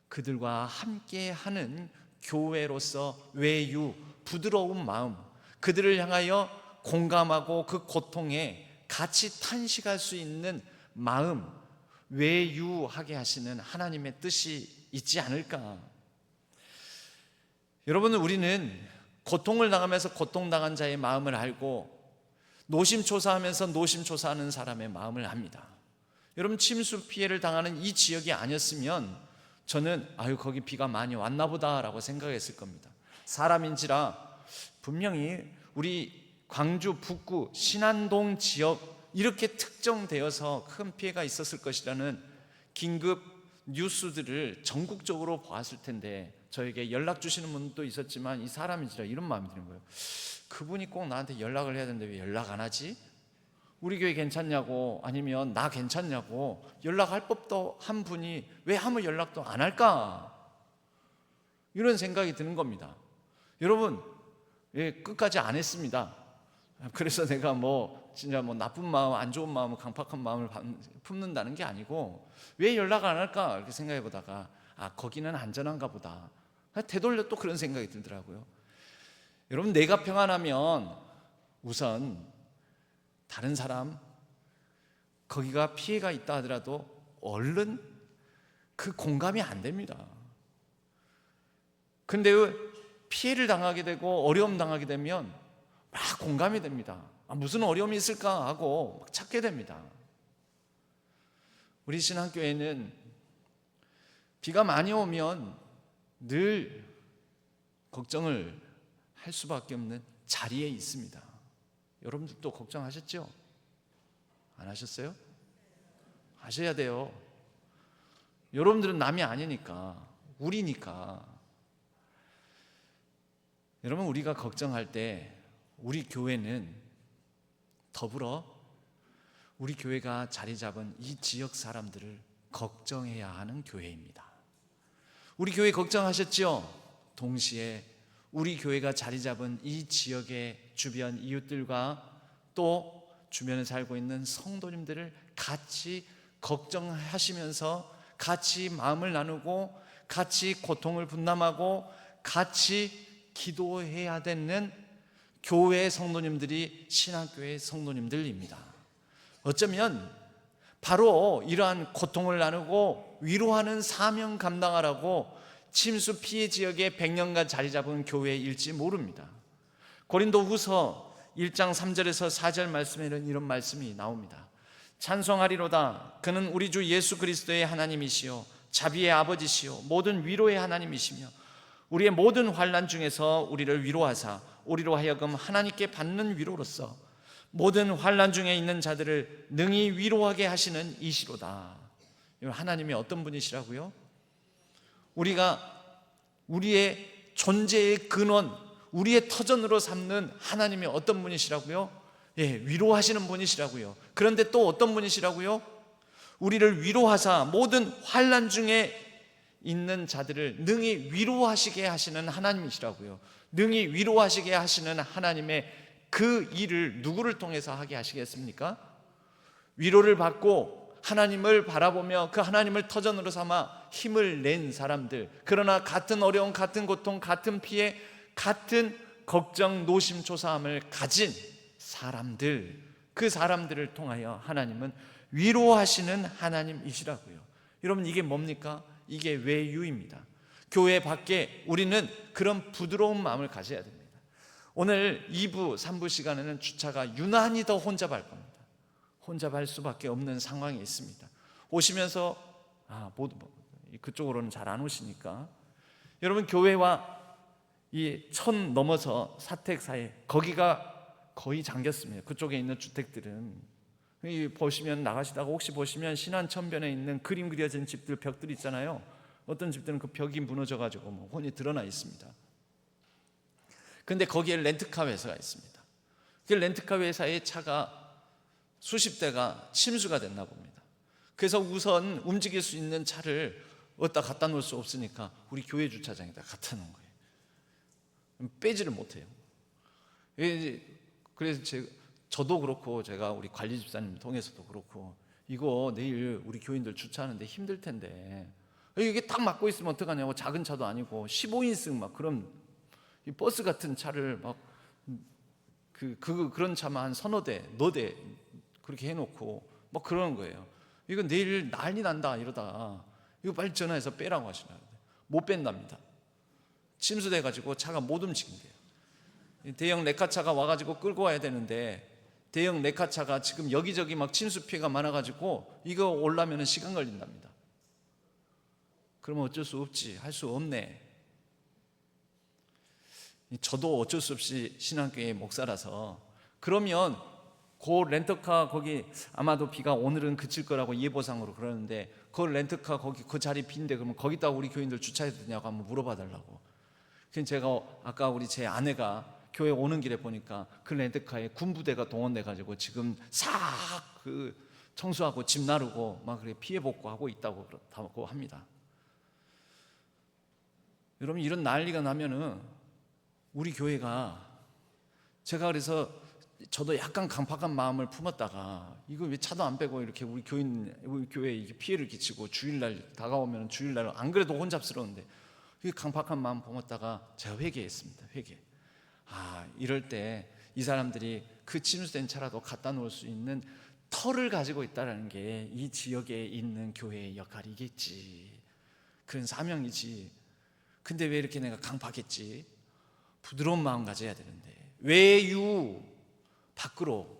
그들과 함께 하는 교회로서 외유, 부드러운 마음, 그들을 향하여 공감하고 그 고통에 같이 탄식할 수 있는 마음, 외유하게 하시는 하나님의 뜻이 있지 않을까. 여러분, 우리는 고통을 당하면서 고통당한 자의 마음을 알고 노심초사하면서 노심초사하는 사람의 마음을 압니다. 여러분, 침수 피해를 당하는 이 지역이 아니었으면 저는 거기 비가 많이 왔나 보다라고 생각했을 겁니다. 사람인지라 분명히 우리 광주 북구 신안동 지역 이렇게 특정되어서 큰 피해가 있었을 것이라는 긴급 뉴스들을 전국적으로 보았을 텐데, 저에게 연락 주시는 분도 있었지만 이 사람인지라 이런 마음이 드는 거예요. 그분이 꼭 나한테 연락을 해야 되는데 왜 연락 안 하지? 우리 교회 괜찮냐고, 아니면 나 괜찮냐고 연락할 법도 한 분이 왜 아무 연락도 안 할까? 이런 생각이 드는 겁니다. 여러분, 끝까지 안 했습니다. 그래서 내가 진짜 나쁜 마음, 안 좋은 마음, 강팍한 마음을 품는다는 게 아니고, 왜 연락 안 할까 이렇게 생각해 보다가 거기는 안전한가 보다. 되돌려 또 그런 생각이 들더라고요. 여러분, 내가 평안하면 우선 다른 사람, 거기가 피해가 있다 하더라도 얼른 그 공감이 안 됩니다. 근데 피해를 당하게 되고 어려움 당하게 되면 막 공감이 됩니다. 무슨 어려움이 있을까 하고 막 찾게 됩니다. 우리 신학교에는 비가 많이 오면 늘 걱정을 할 수밖에 없는 자리에 있습니다. 여러분들도 걱정하셨죠? 안 하셨어요? 하셔야 돼요. 여러분들은 남이 아니니까, 우리니까. 여러분, 우리가 걱정할 때 우리 교회는 더불어 우리 교회가 자리 잡은 이 지역 사람들을 걱정해야 하는 교회입니다. 우리 교회 걱정하셨죠? 동시에 우리 교회가 자리 잡은 이 지역의 주변 이웃들과 또 주변에 살고 있는 성도님들을 같이 걱정하시면서 같이 마음을 나누고 같이 고통을 분담하고 같이 기도해야 되는 교회 성도님들이 신학교의 성도님들입니다. 어쩌면 바로 이러한 고통을 나누고 위로하는 사명 감당하라고 침수 피해 지역에 100년간 자리 잡은 교회일지 모릅니다. 고린도후서 1장 3절에서 4절 말씀에는 이런 말씀이 나옵니다. 찬송하리로다. 그는 우리 주 예수 그리스도의 하나님이시요 자비의 아버지시요 모든 위로의 하나님이시며 우리의 모든 환난 중에서 우리를 위로하사 우리로 하여금 하나님께 받는 위로로서 모든 환난 중에 있는 자들을 능히 위로하게 하시는 이시로다. 하나님이 어떤 분이시라고요? 우리가 우리의 존재의 근원, 우리의 터전으로 삼는 하나님이 어떤 분이시라고요? 위로하시는 분이시라고요. 그런데 또 어떤 분이시라고요? 우리를 위로하사 모든 환난 중에 있는 자들을 능히 위로하시게 하시는 하나님이시라고요. 능히 위로하시게 하시는 하나님의 그 일을 누구를 통해서 하게 하시겠습니까? 위로를 받고 하나님을 바라보며 그 하나님을 터전으로 삼아 힘을 낸 사람들, 그러나 같은 어려움, 같은 고통, 같은 피해, 같은 걱정, 노심초사함을 가진 사람들, 그 사람들을 통하여 하나님은 위로하시는 하나님이시라고요. 여러분, 이게 뭡니까? 이게 외유입니다. 교회 밖에 우리는 그런 부드러운 마음을 가져야 됩니다. 오늘 2부, 3부 시간에는 주차가 유난히 더 혼잡할 겁니다. 혼잡할 수밖에 없는 상황이 있습니다. 오시면서 그쪽으로는 잘 안 오시니까 여러분, 교회와 이 천 넘어서 사택 사이 거기가 거의 잠겼습니다. 그쪽에 있는 주택들은 보시면 나가시다가 혹시 보시면 신안천변에 있는 그림 그려진 집들 벽들 있잖아요. 어떤 집들은 그 벽이 무너져가지고 혼이 드러나 있습니다. 근데 거기에 렌트카 회사가 있습니다. 그 렌트카 회사의 차가 수십 대가 침수가 됐나 봅니다. 그래서 우선 움직일 수 있는 차를 어디다 갖다 놓을 수 없으니까 우리 교회 주차장에다 갖다 놓은 거예요. 빼지를 못해요. 그래서 저도 그렇고 제가 우리 관리 집사님 통해서도 그렇고 이거 내일 우리 교인들 주차하는데 힘들 텐데 이게 딱 막고 있으면 어떡하냐고. 작은 차도 아니고 15인승 막 그런 이 버스 같은 차를 막 그런 차만 한 서너 대, 너 대 그렇게 해놓고 막 그러는 거예요. 이거 내일 난리 난다 이러다가 이거 빨리 전화해서 빼라고 하시나요? 못 뺀답니다. 침수돼가지고 차가 못 움직인대요. 대형 레카차가 와가지고 끌고 와야 되는데 대형 레카차가 지금 여기저기 막 침수 피해가 많아가지고 이거 오려면 시간 걸린답니다. 그러면 어쩔 수 없지, 할 수 없네. 저도 어쩔 수 없이 신학교의 목사라서 그러면 그 렌터카 거기 아마도 비가 오늘은 그칠 거라고 예보상으로 그러는데 그 렌터카 거기 그 자리 빈데 그러면 거기다가 우리 교인들 주차해도 되냐고 한번 물어봐 달라고. 그래서 제가 아까 우리 제 아내가 교회 오는 길에 보니까 그 렌터카에 군부대가 동원돼 가지고 지금 싹 그 청소하고 집 나르고 막 그래 피해 복구하고 있다고 그렇다고 합니다. 여러분, 이런 난리가 나면은 우리 교회가, 제가 그래서 저도 약간 강팍한 마음을 품었다가 이거 왜 차도 안 빼고 이렇게 우리 교회에 피해를 끼치고 주일날 다가오면 주일날 안 그래도 혼잡스러운데 강팍한 마음 품었다가 제가 회개했습니다. 회개. 이럴 때 이 사람들이 그 침수된 차라도 갖다 놓을 수 있는 터를 가지고 있다는 게 이 지역에 있는 교회의 역할이겠지. 그런 사명이지. 근데 왜 이렇게 내가 강팍했지? 부드러운 마음 가져야 되는데 외유 밖으로,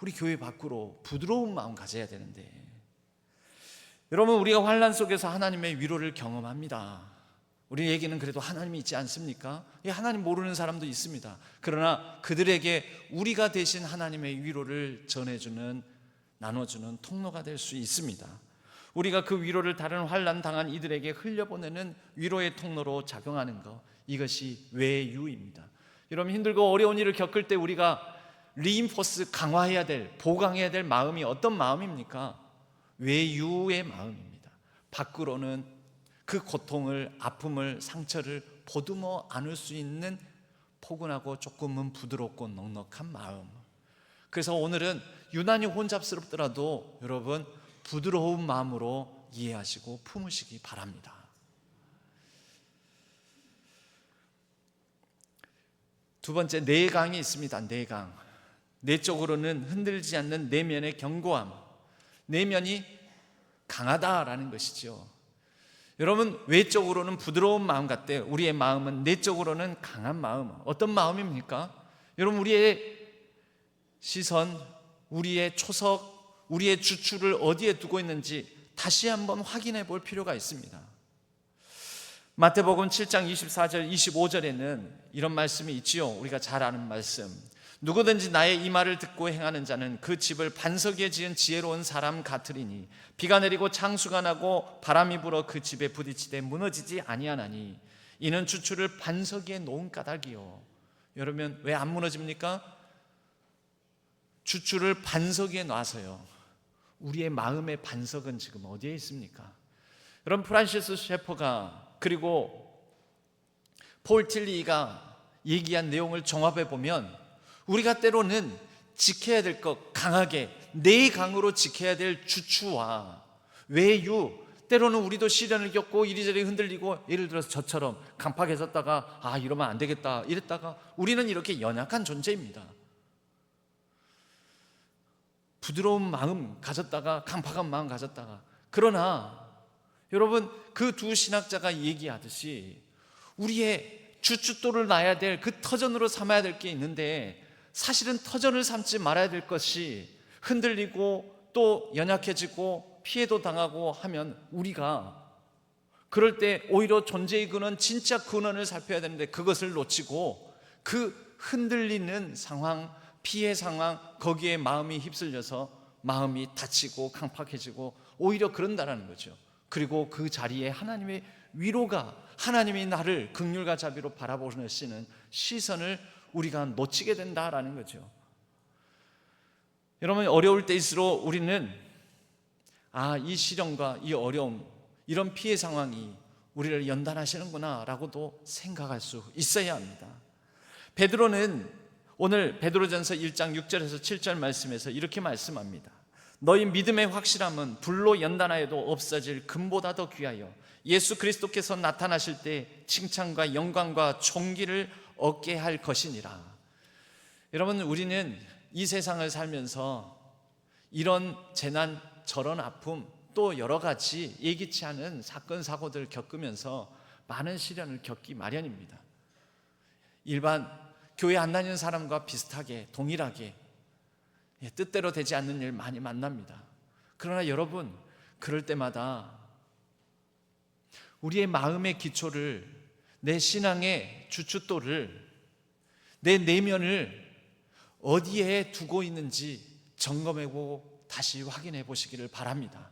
우리 교회 밖으로 부드러운 마음 가져야 되는데, 여러분 우리가 환난 속에서 하나님의 위로를 경험합니다. 우리에게는 그래도 하나님이 있지 않습니까? 하나님 모르는 사람도 있습니다. 그러나 그들에게 우리가 대신 하나님의 위로를 전해주는, 나눠주는 통로가 될 수 있습니다. 우리가 그 위로를 다른 환난 당한 이들에게 흘려보내는 위로의 통로로 작용하는 것, 이것이 외유입니다. 여러분 힘들고 어려운 일을 겪을 때 우리가 리인포스, 강화해야 될, 보강해야 될 마음이 어떤 마음입니까? 외유의 마음입니다. 밖으로는 그 고통을, 아픔을, 상처를 보듬어 안을 수 있는 포근하고 조금은 부드럽고 넉넉한 마음. 그래서 오늘은 유난히 혼잡스럽더라도 여러분 부드러운 마음으로 이해하시고 품으시기 바랍니다. 두 번째, 내강이 있습니다. 내강. 내적으로는 흔들리지 않는 내면의 견고함, 내면이 강하다라는 것이죠. 여러분 외적으로는 부드러운 마음 같대 우리의 마음은 내적으로는 강한 마음. 어떤 마음입니까? 여러분 우리의 시선, 우리의 초석, 우리의 주추를 어디에 두고 있는지 다시 한번 확인해 볼 필요가 있습니다. 마태복음 7장 24절 25절에는 이런 말씀이 있지요. 우리가 잘 아는 말씀. 누구든지 나의 이 말을 듣고 행하는 자는 그 집을 반석에 지은 지혜로운 사람 같으리니 비가 내리고 창수가 나고 바람이 불어 그 집에 부딪히되 무너지지 아니하나니 이는 주추를 반석 위에 놓은 까닭이요. 여러분 왜 안 무너집니까? 주추를 반석 위에 놔서요. 우리의 마음의 반석은 지금 어디에 있습니까? 여러분 프란시스 셰퍼가 그리고 폴 틸리가 얘기한 내용을 종합해 보면 우리가 때로는 지켜야 될 것, 강하게 내강으로 지켜야 될 주추와 외유, 때로는 우리도 시련을 겪고 이리저리 흔들리고, 예를 들어서 저처럼 강팍해졌다가 이러면 안 되겠다 이랬다가 우리는 이렇게 연약한 존재입니다. 부드러운 마음 가졌다가 강팍한 마음 가졌다가. 그러나 여러분 그 두 신학자가 얘기하듯이 우리의 주춧돌을 놔야 될 그 터전으로 삼아야 될 게 있는데, 사실은 터전을 삼지 말아야 될 것이 흔들리고 또 연약해지고 피해도 당하고 하면 우리가 그럴 때 오히려 존재의 근원, 진짜 근원을 살펴야 되는데 그것을 놓치고 그 흔들리는 상황, 피해 상황, 거기에 마음이 휩쓸려서 마음이 다치고 강팍해지고 오히려 그런다라는 거죠. 그리고 그 자리에 하나님의 위로가, 하나님이 나를 긍휼과 자비로 바라보시는 시선을 우리가 놓치게 된다라는 거죠. 여러분 어려울 때일수록 우리는 이 시련과 이 어려움, 이런 피해 상황이 우리를 연단하시는구나 라고도 생각할 수 있어야 합니다. 베드로는 오늘 베드로전서 1장 6절에서 7절 말씀에서 이렇게 말씀합니다. 너희 믿음의 확실함은 불로 연단하여도 없어질 금보다 더 귀하여 예수 그리스도께서 나타나실 때 칭찬과 영광과 존귀를 얻게 할 것이니라. 여러분 우리는 이 세상을 살면서 이런 재난, 저런 아픔, 또 여러 가지 예기치 않은 사건 사고들을 겪으면서 많은 시련을 겪기 마련입니다. 일반 교회 안 다니는 사람과 비슷하게, 동일하게 뜻대로 되지 않는 일 많이 만납니다. 그러나 여러분 그럴 때마다 우리의 마음의 기초를, 내 신앙의 주춧돌을, 내 내면을 어디에 두고 있는지 점검하고 다시 확인해 보시기를 바랍니다.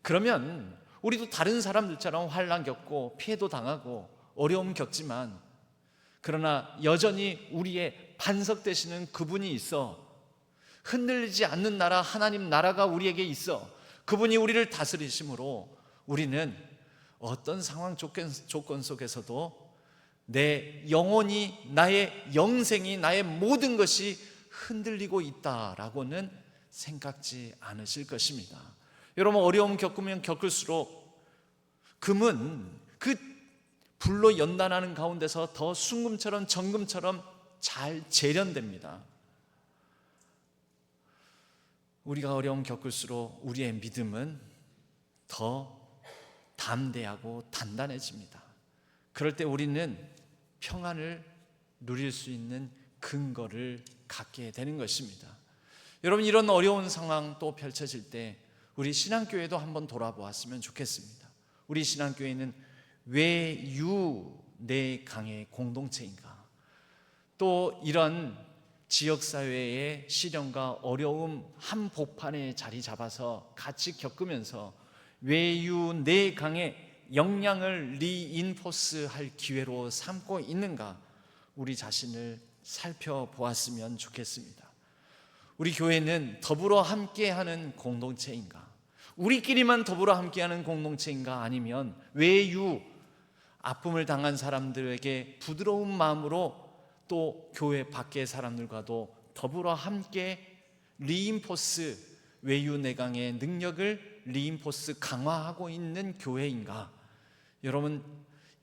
그러면 우리도 다른 사람들처럼 환난 겪고 피해도 당하고 어려움 겪지만, 그러나 여전히 우리의 반석 되시는 그분이 있어, 흔들리지 않는 나라, 하나님 나라가 우리에게 있어 그분이 우리를 다스리심으로 우리는 어떤 상황 조건 속에서도 내 영혼이, 나의 영생이, 나의 모든 것이 흔들리고 있다라고는 생각지 않으실 것입니다. 여러분 어려움 겪으면 겪을수록 금은 그 불로 연단하는 가운데서 더 순금처럼 정금처럼 잘 재련됩니다. 우리가 어려움 겪을수록 우리의 믿음은 더 담대하고 단단해집니다. 그럴 때 우리는 평안을 누릴 수 있는 근거를 갖게 되는 것입니다. 여러분, 이런 어려운 상황 또 펼쳐질 때 우리 신앙교회도 한번 돌아보았으면 좋겠습니다. 우리 신앙교회는 외유 내강의 공동체인가? 또 이런 지역사회의 시련과 어려움 한복판에 자리 잡아서 같이 겪으면서 외유 내강의 역량을 리인포스할 기회로 삼고 있는가? 우리 자신을 살펴보았으면 좋겠습니다. 우리 교회는 더불어 함께하는 공동체인가? 우리끼리만 더불어 함께하는 공동체인가? 아니면 외유, 아픔을 당한 사람들에게 부드러운 마음으로 또 교회 밖의 사람들과도 더불어 함께 리인포스, 외유 내강의 능력을 리인포스 강화하고 있는 교회인가? 여러분,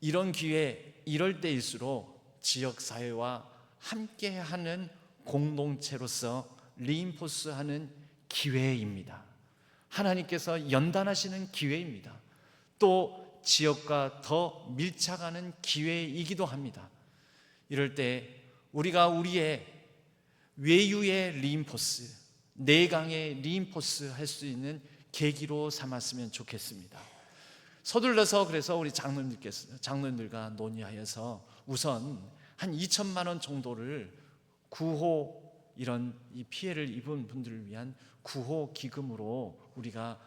이런 기회, 이럴 때일수록 지역사회와 함께하는 공동체로서 리인포스하는 기회입니다. 하나님께서 연단하시는 기회입니다. 또 지역과 더 밀착하는 기회이기도 합니다. 이럴 때 우리가 우리의 외유의 리인포스, 내강의 리인포스 할 수 있는 계기로 삼았으면 좋겠습니다. 서둘러서 그래서 우리 장로님들과 논의하여서 우선 한 2천만 원 정도를 구호, 이런 이 피해를 입은 분들을 위한 구호 기금으로 우리가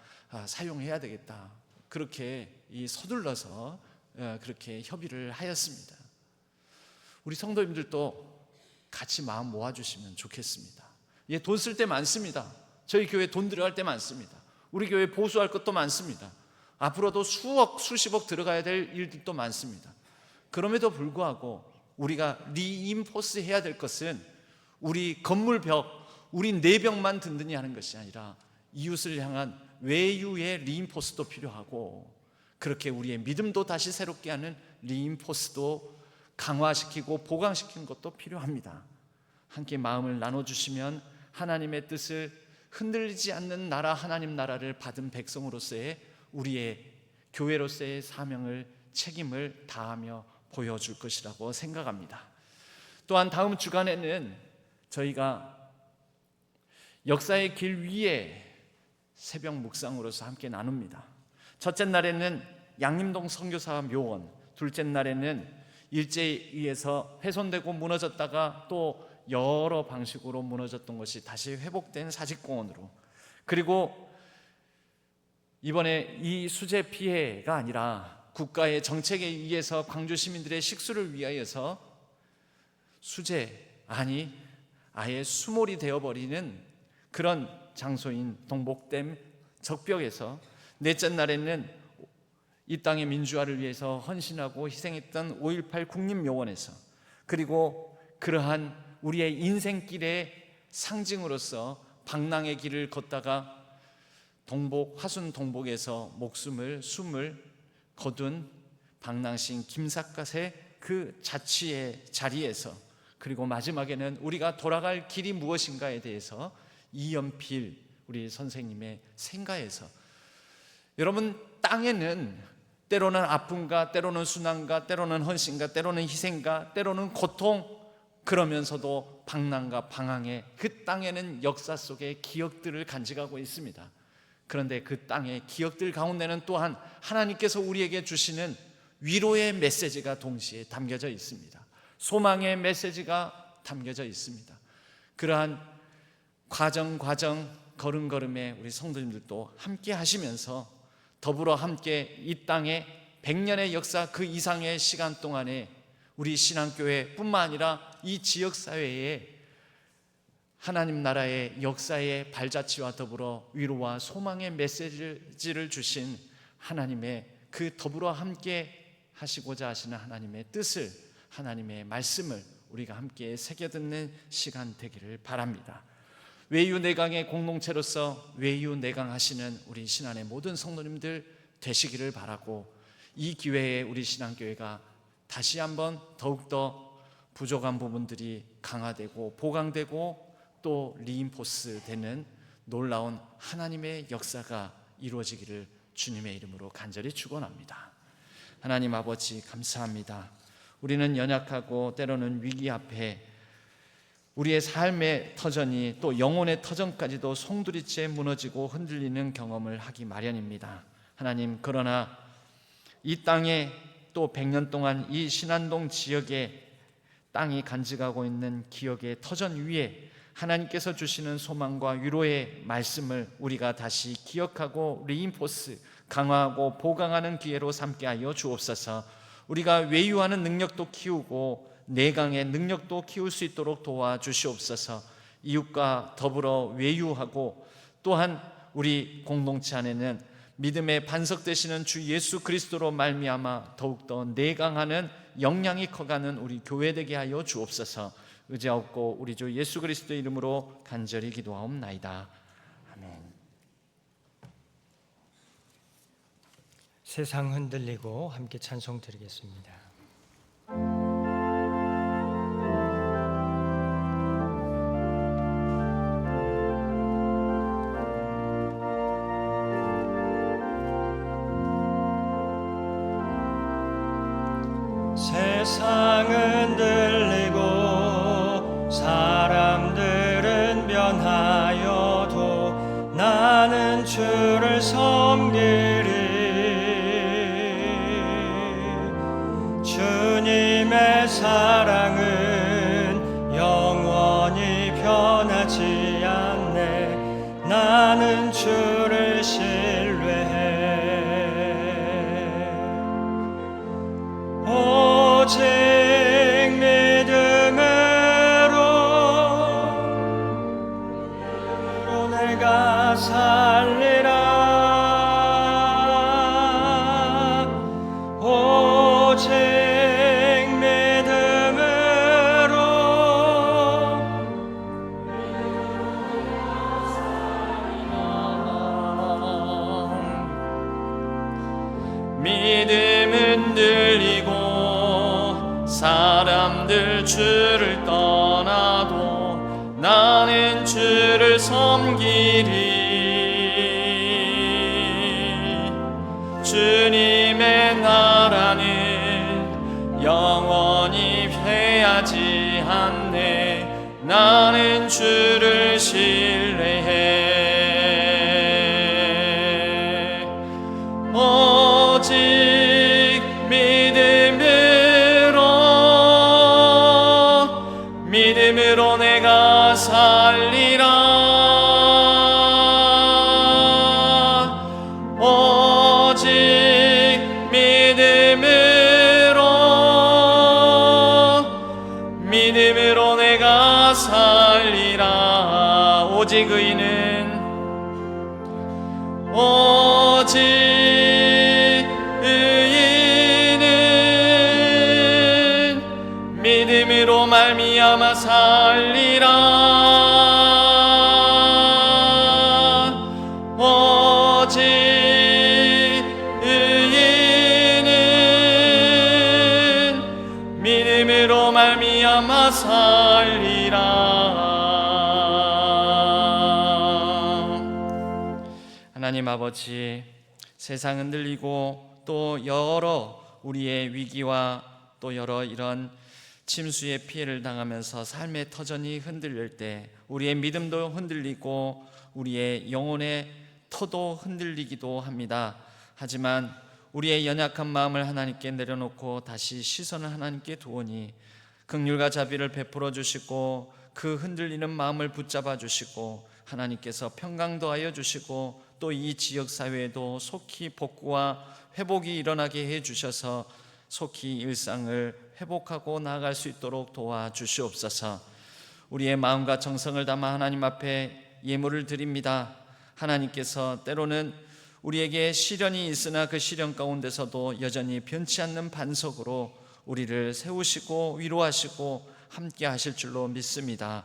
사용해야 되겠다. 그렇게 서둘러서 그렇게 협의를 하였습니다. 우리 성도님들도 같이 마음 모아주시면 좋겠습니다. 돈 쓸 때 많습니다. 저희 교회 돈 들어갈 때 많습니다. 우리 교회 보수할 것도 많습니다. 앞으로도 수억, 수십억 들어가야 될 일들도 많습니다. 그럼에도 불구하고 우리가 리인포스 해야 될 것은 우리 건물 벽, 우리 내벽만 든든히 하는 것이 아니라 이웃을 향한 외유의 리인포스도 필요하고, 그렇게 우리의 믿음도 다시 새롭게 하는 리인포스도 강화시키고 보강시키는 것도 필요합니다. 함께 마음을 나눠주시면 하나님의 뜻을 흔들리지 않는 나라, 하나님 나라를 받은 백성으로서의 우리의 교회로서의 사명을, 책임을 다하며 보여줄 것이라고 생각합니다. 또한 다음 주간에는 저희가 역사의 길 위에 새벽 묵상으로서 함께 나눕니다. 첫째 날에는 양림동 선교사 묘원, 둘째 날에는 일제에 의해서 훼손되고 무너졌다가 또 여러 방식으로 무너졌던 것이 다시 회복된 사직공원으로, 그리고 이번에 이 수재 피해가 아니라 국가의 정책에 의해서 광주 시민들의 식수를 위하여서 수재, 아예 수몰이 되어버리는 그런 장소인 동복댐 적벽에서, 넷째 날에는 이 땅의 민주화를 위해서 헌신하고 희생했던 5.18 국립묘원에서, 그리고 그러한 우리의 인생길의 상징으로서 방랑의 길을 걷다가 화순 동복에서 숨을 거둔 방랑시인 김삿갓의 그 자취의 자리에서, 그리고 마지막에는 우리가 돌아갈 길이 무엇인가에 대해서 이연필 우리 선생님의 생가에서, 여러분, 땅에는 때로는 아픔과 때로는 순환과 때로는 헌신과 때로는 희생과 때로는 고통, 그러면서도 방랑과 방황의 그 땅에는 역사 속의 기억들을 간직하고 있습니다. 그런데 그 땅의 기억들 가운데는 또한 하나님께서 우리에게 주시는 위로의 메시지가 동시에 담겨져 있습니다. 소망의 메시지가 담겨져 있습니다. 그러한 과정 걸음걸음에 우리 성도님들도 함께 하시면서 더불어 함께 이 땅의 100년의 역사 그 이상의 시간 동안에 우리 신앙교회뿐만 아니라 이 지역사회에 하나님 나라의 역사의 발자취와 더불어 위로와 소망의 메시지를 주신 하나님의 그 더불어 함께 하시고자 하시는 하나님의 뜻을, 하나님의 말씀을 우리가 함께 새겨듣는 시간 되기를 바랍니다. 외유내강의 공동체로서 외유내강하시는 우리 신안의 모든 성도님들 되시기를 바라고, 이 기회에 우리 신앙교회가 다시 한번 더욱더 부족한 부분들이 강화되고 보강되고 또 리인포스 되는 놀라운 하나님의 역사가 이루어지기를 주님의 이름으로 간절히 축원합니다. 하나님 아버지 감사합니다. 우리는 연약하고 때로는 위기 앞에 우리의 삶의 터전이 또 영혼의 터전까지도 송두리째 무너지고 흔들리는 경험을 하기 마련입니다. 하나님, 그러나 이 땅에 또 100년 동안 이 신안동 지역에 땅이 간직하고 있는 기억의 터전 위에 하나님께서 주시는 소망과 위로의 말씀을 우리가 다시 기억하고 리인포스, 강화하고 보강하는 기회로 삼게 하여 주옵소서. 우리가 외유하는 능력도 키우고 내강의 능력도 키울 수 있도록 도와주시옵소서. 이웃과 더불어 외유하고 또한 우리 공동체 안에는 믿음의 반석 되시는 주 예수 그리스도로 말미암아 더욱더 내강하는 역량이 커가는 우리 교회 되게 하여 주옵소서. 의지하옵고 우리 주 예수 그리스도 이름으로 간절히 기도하옵나이다. 아멘. 세상 흔들리고 함께 찬송 드리겠습니다. 세상은 들리고 사람들은 변하여도 나는 주를 섬기리. 주님의 사랑은 영원히 변하지 않네. 나는 주를 신뢰해. 오직 믿음으로 내가 살리라. 오직 믿음은 들리고 사람들 주를 떠나도 나는 주를 섬기리. 주님의 나라는 영원히 패하지 않네. 나는 주를 신뢰해. 오직 믿음으로 내가 살리라. 오직 믿음으로 내가 살리라. 오직 의인은 믿음으로 말미암아 살리라. 오직 의인은 믿음으로 말미암아 살리라. 하나님 아버지, 세상 흔들리고 또 여러 우리의 위기와 또 여러 이런 침수의 피해를 당하면서 삶의 터전이 흔들릴 때 우리의 믿음도 흔들리고 우리의 영혼의 터도 흔들리기도 합니다. 하지만 우리의 연약한 마음을 하나님께 내려놓고 다시 시선을 하나님께 두오니 긍휼과 자비를 베풀어 주시고 그 흔들리는 마음을 붙잡아 주시고 하나님께서 평강 더하여 주시고 또 이 지역 사회에도 속히 복구와 회복이 일어나게 해 주셔서 속히 일상을 회복하고 나아갈 수 있도록 도와주시옵소서. 우리의 마음과 정성을 담아 하나님 앞에 예물을 드립니다. 하나님께서 때로는 우리에게 시련이 있으나 그 시련 가운데서도 여전히 변치 않는 반석으로 우리를 세우시고 위로하시고 함께 하실 줄로 믿습니다.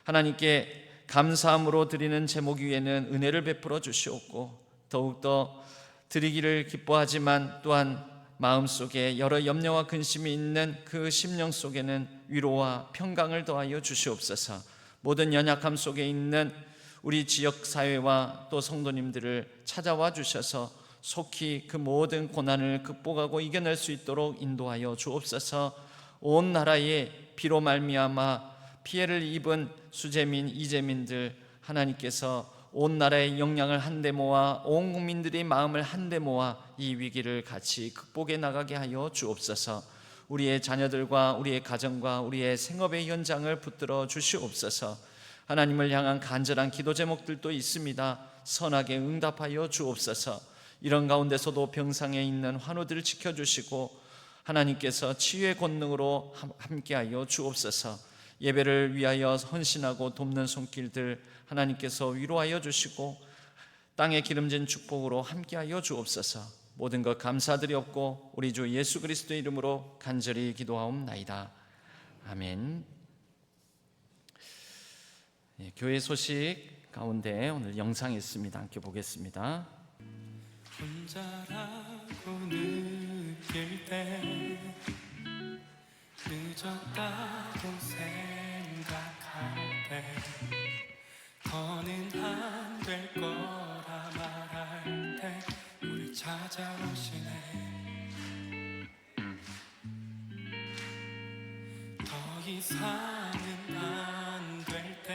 하나님께 감사함으로 드리는 제목 위에는 은혜를 베풀어 주시옵고 더욱더 드리기를 기뻐하지만 또한 마음속에 여러 염려와 근심이 있는 그 심령 속에는 위로와 평강을 더하여 주시옵소서. 모든 연약함 속에 있는 우리 지역 사회와 또 성도님들을 찾아와 주셔서 속히 그 모든 고난을 극복하고 이겨낼 수 있도록 인도하여 주옵소서. 온 나라에 비로 말미암아 피해를 입은 수재민, 이재민들 하나님께서 온 나라의 역량을 한데 모아 온 국민들의 마음을 한데 모아 이 위기를 같이 극복해 나가게 하여 주옵소서. 우리의 자녀들과 우리의 가정과 우리의 생업의 현장을 붙들어 주시옵소서. 하나님을 향한 간절한 기도 제목들도 있습니다. 선하게 응답하여 주옵소서. 이런 가운데서도 병상에 있는 환우들을 지켜주시고 하나님께서 치유의 권능으로 함께하여 주옵소서. 예배를 위하여 헌신하고 돕는 손길들 하나님께서 위로하여 주시고 땅에 기름진 축복으로 함께하여 주옵소서. 모든 것 감사드리옵고 우리 주 예수 그리스도의 이름으로 간절히 기도하옵나이다. 아멘. 교회 소식 가운데 오늘 영상이 있습니다. 함께 보겠습니다. 혼자라고 느낄 때 늦었다고 생각할 때 더는 안 될 거라 말할 때 우리 찾아오시네. 더 이상은 안 될 때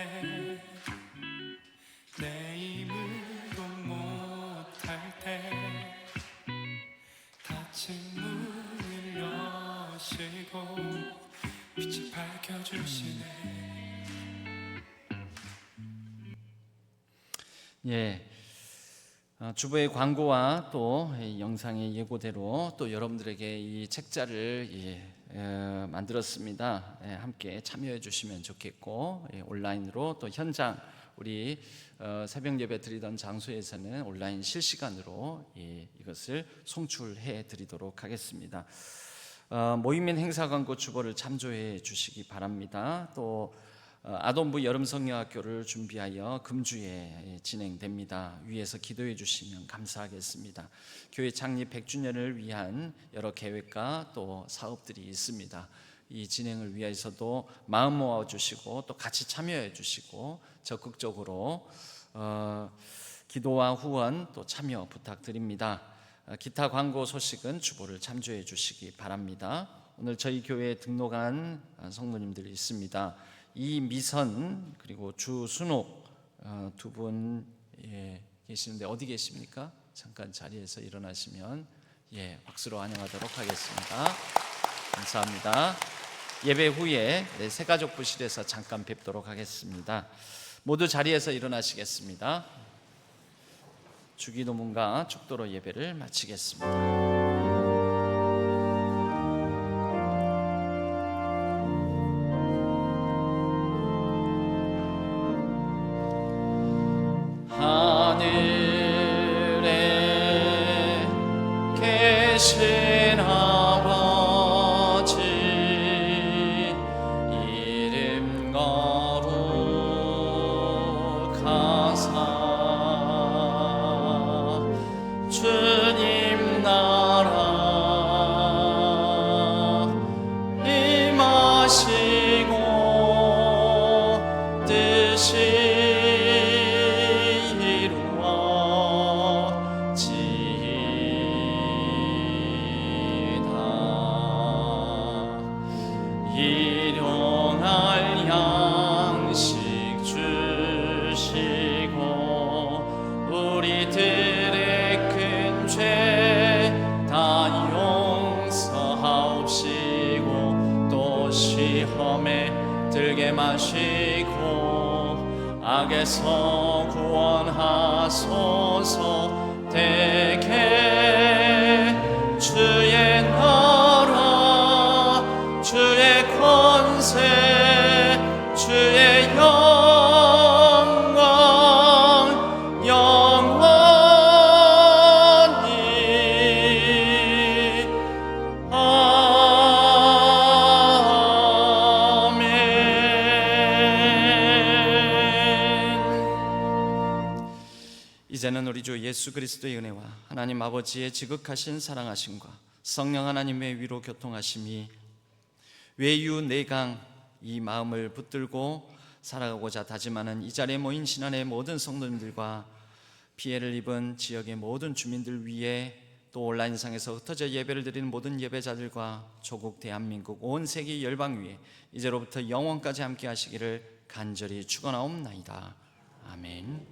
내 힘으로 못할 때 닫힌 문을 여시고 빛을 밝혀주시네. 주부의 광고와 또 영상의 예고대로 또 여러분들에게 이 책자를 만들었습니다. 함께 참여해 주시면 좋겠고 온라인으로 또 현장 우리 새벽 예배 드리던 장소에서는 온라인 실시간으로 이것을 송출해 드리도록 하겠습니다. 모임인 행사 광고 주보를 참조해 주시기 바랍니다. 또 아동부 여름성경학교를 준비하여 금주에 진행됩니다. 위에서 기도해 주시면 감사하겠습니다. 교회 창립 100주년을 위한 여러 계획과 또 사업들이 있습니다. 이 진행을 위해서도 마음 모아 주시고 또 같이 참여해 주시고 적극적으로 기도와 후원 또 참여 부탁드립니다. 기타 광고 소식은 주보를 참조해 주시기 바랍니다. 오늘 저희 교회에 등록한 성도님들이 있습니다. 이미선 그리고 주순옥 두 분 계시는데 어디 계십니까? 잠깐 자리에서 일어나시면 박수로 환영하도록 하겠습니다. 감사합니다. 예배 후에 새가족 부실에서 잠깐 뵙도록 하겠습니다. 모두 자리에서 일어나시겠습니다. 주기도문과 축도로 예배를 마치겠습니다. 하늘에 계신 아버지 이름 거룩하사 주님 나라 임하시고 뜻이 일용할 양식 주시고 우리들의 큰 죄 다 용서하옵시고 또 시험에 들게 마시고 악에서 구원하소서. 대개 주의 나라 주의 권세 주의 영광 영원히 아멘. 이제는 우리 주 예수 그리스도의 은혜와 하나님 아버지의 지극하신 사랑하심과 성령 하나님의 위로 교통하심이 외유 내강 이 마음을 붙들고 살아가고자 다짐하는 이 자리에 모인 신안의 모든 성도님들과 피해를 입은 지역의 모든 주민들 위해 또 온라인상에서 흩어져 예배를 드리는 모든 예배자들과 조국 대한민국 온 세계 열방 위에 이제로부터 영원까지 함께 하시기를 간절히 축원하옵나이다. 아멘.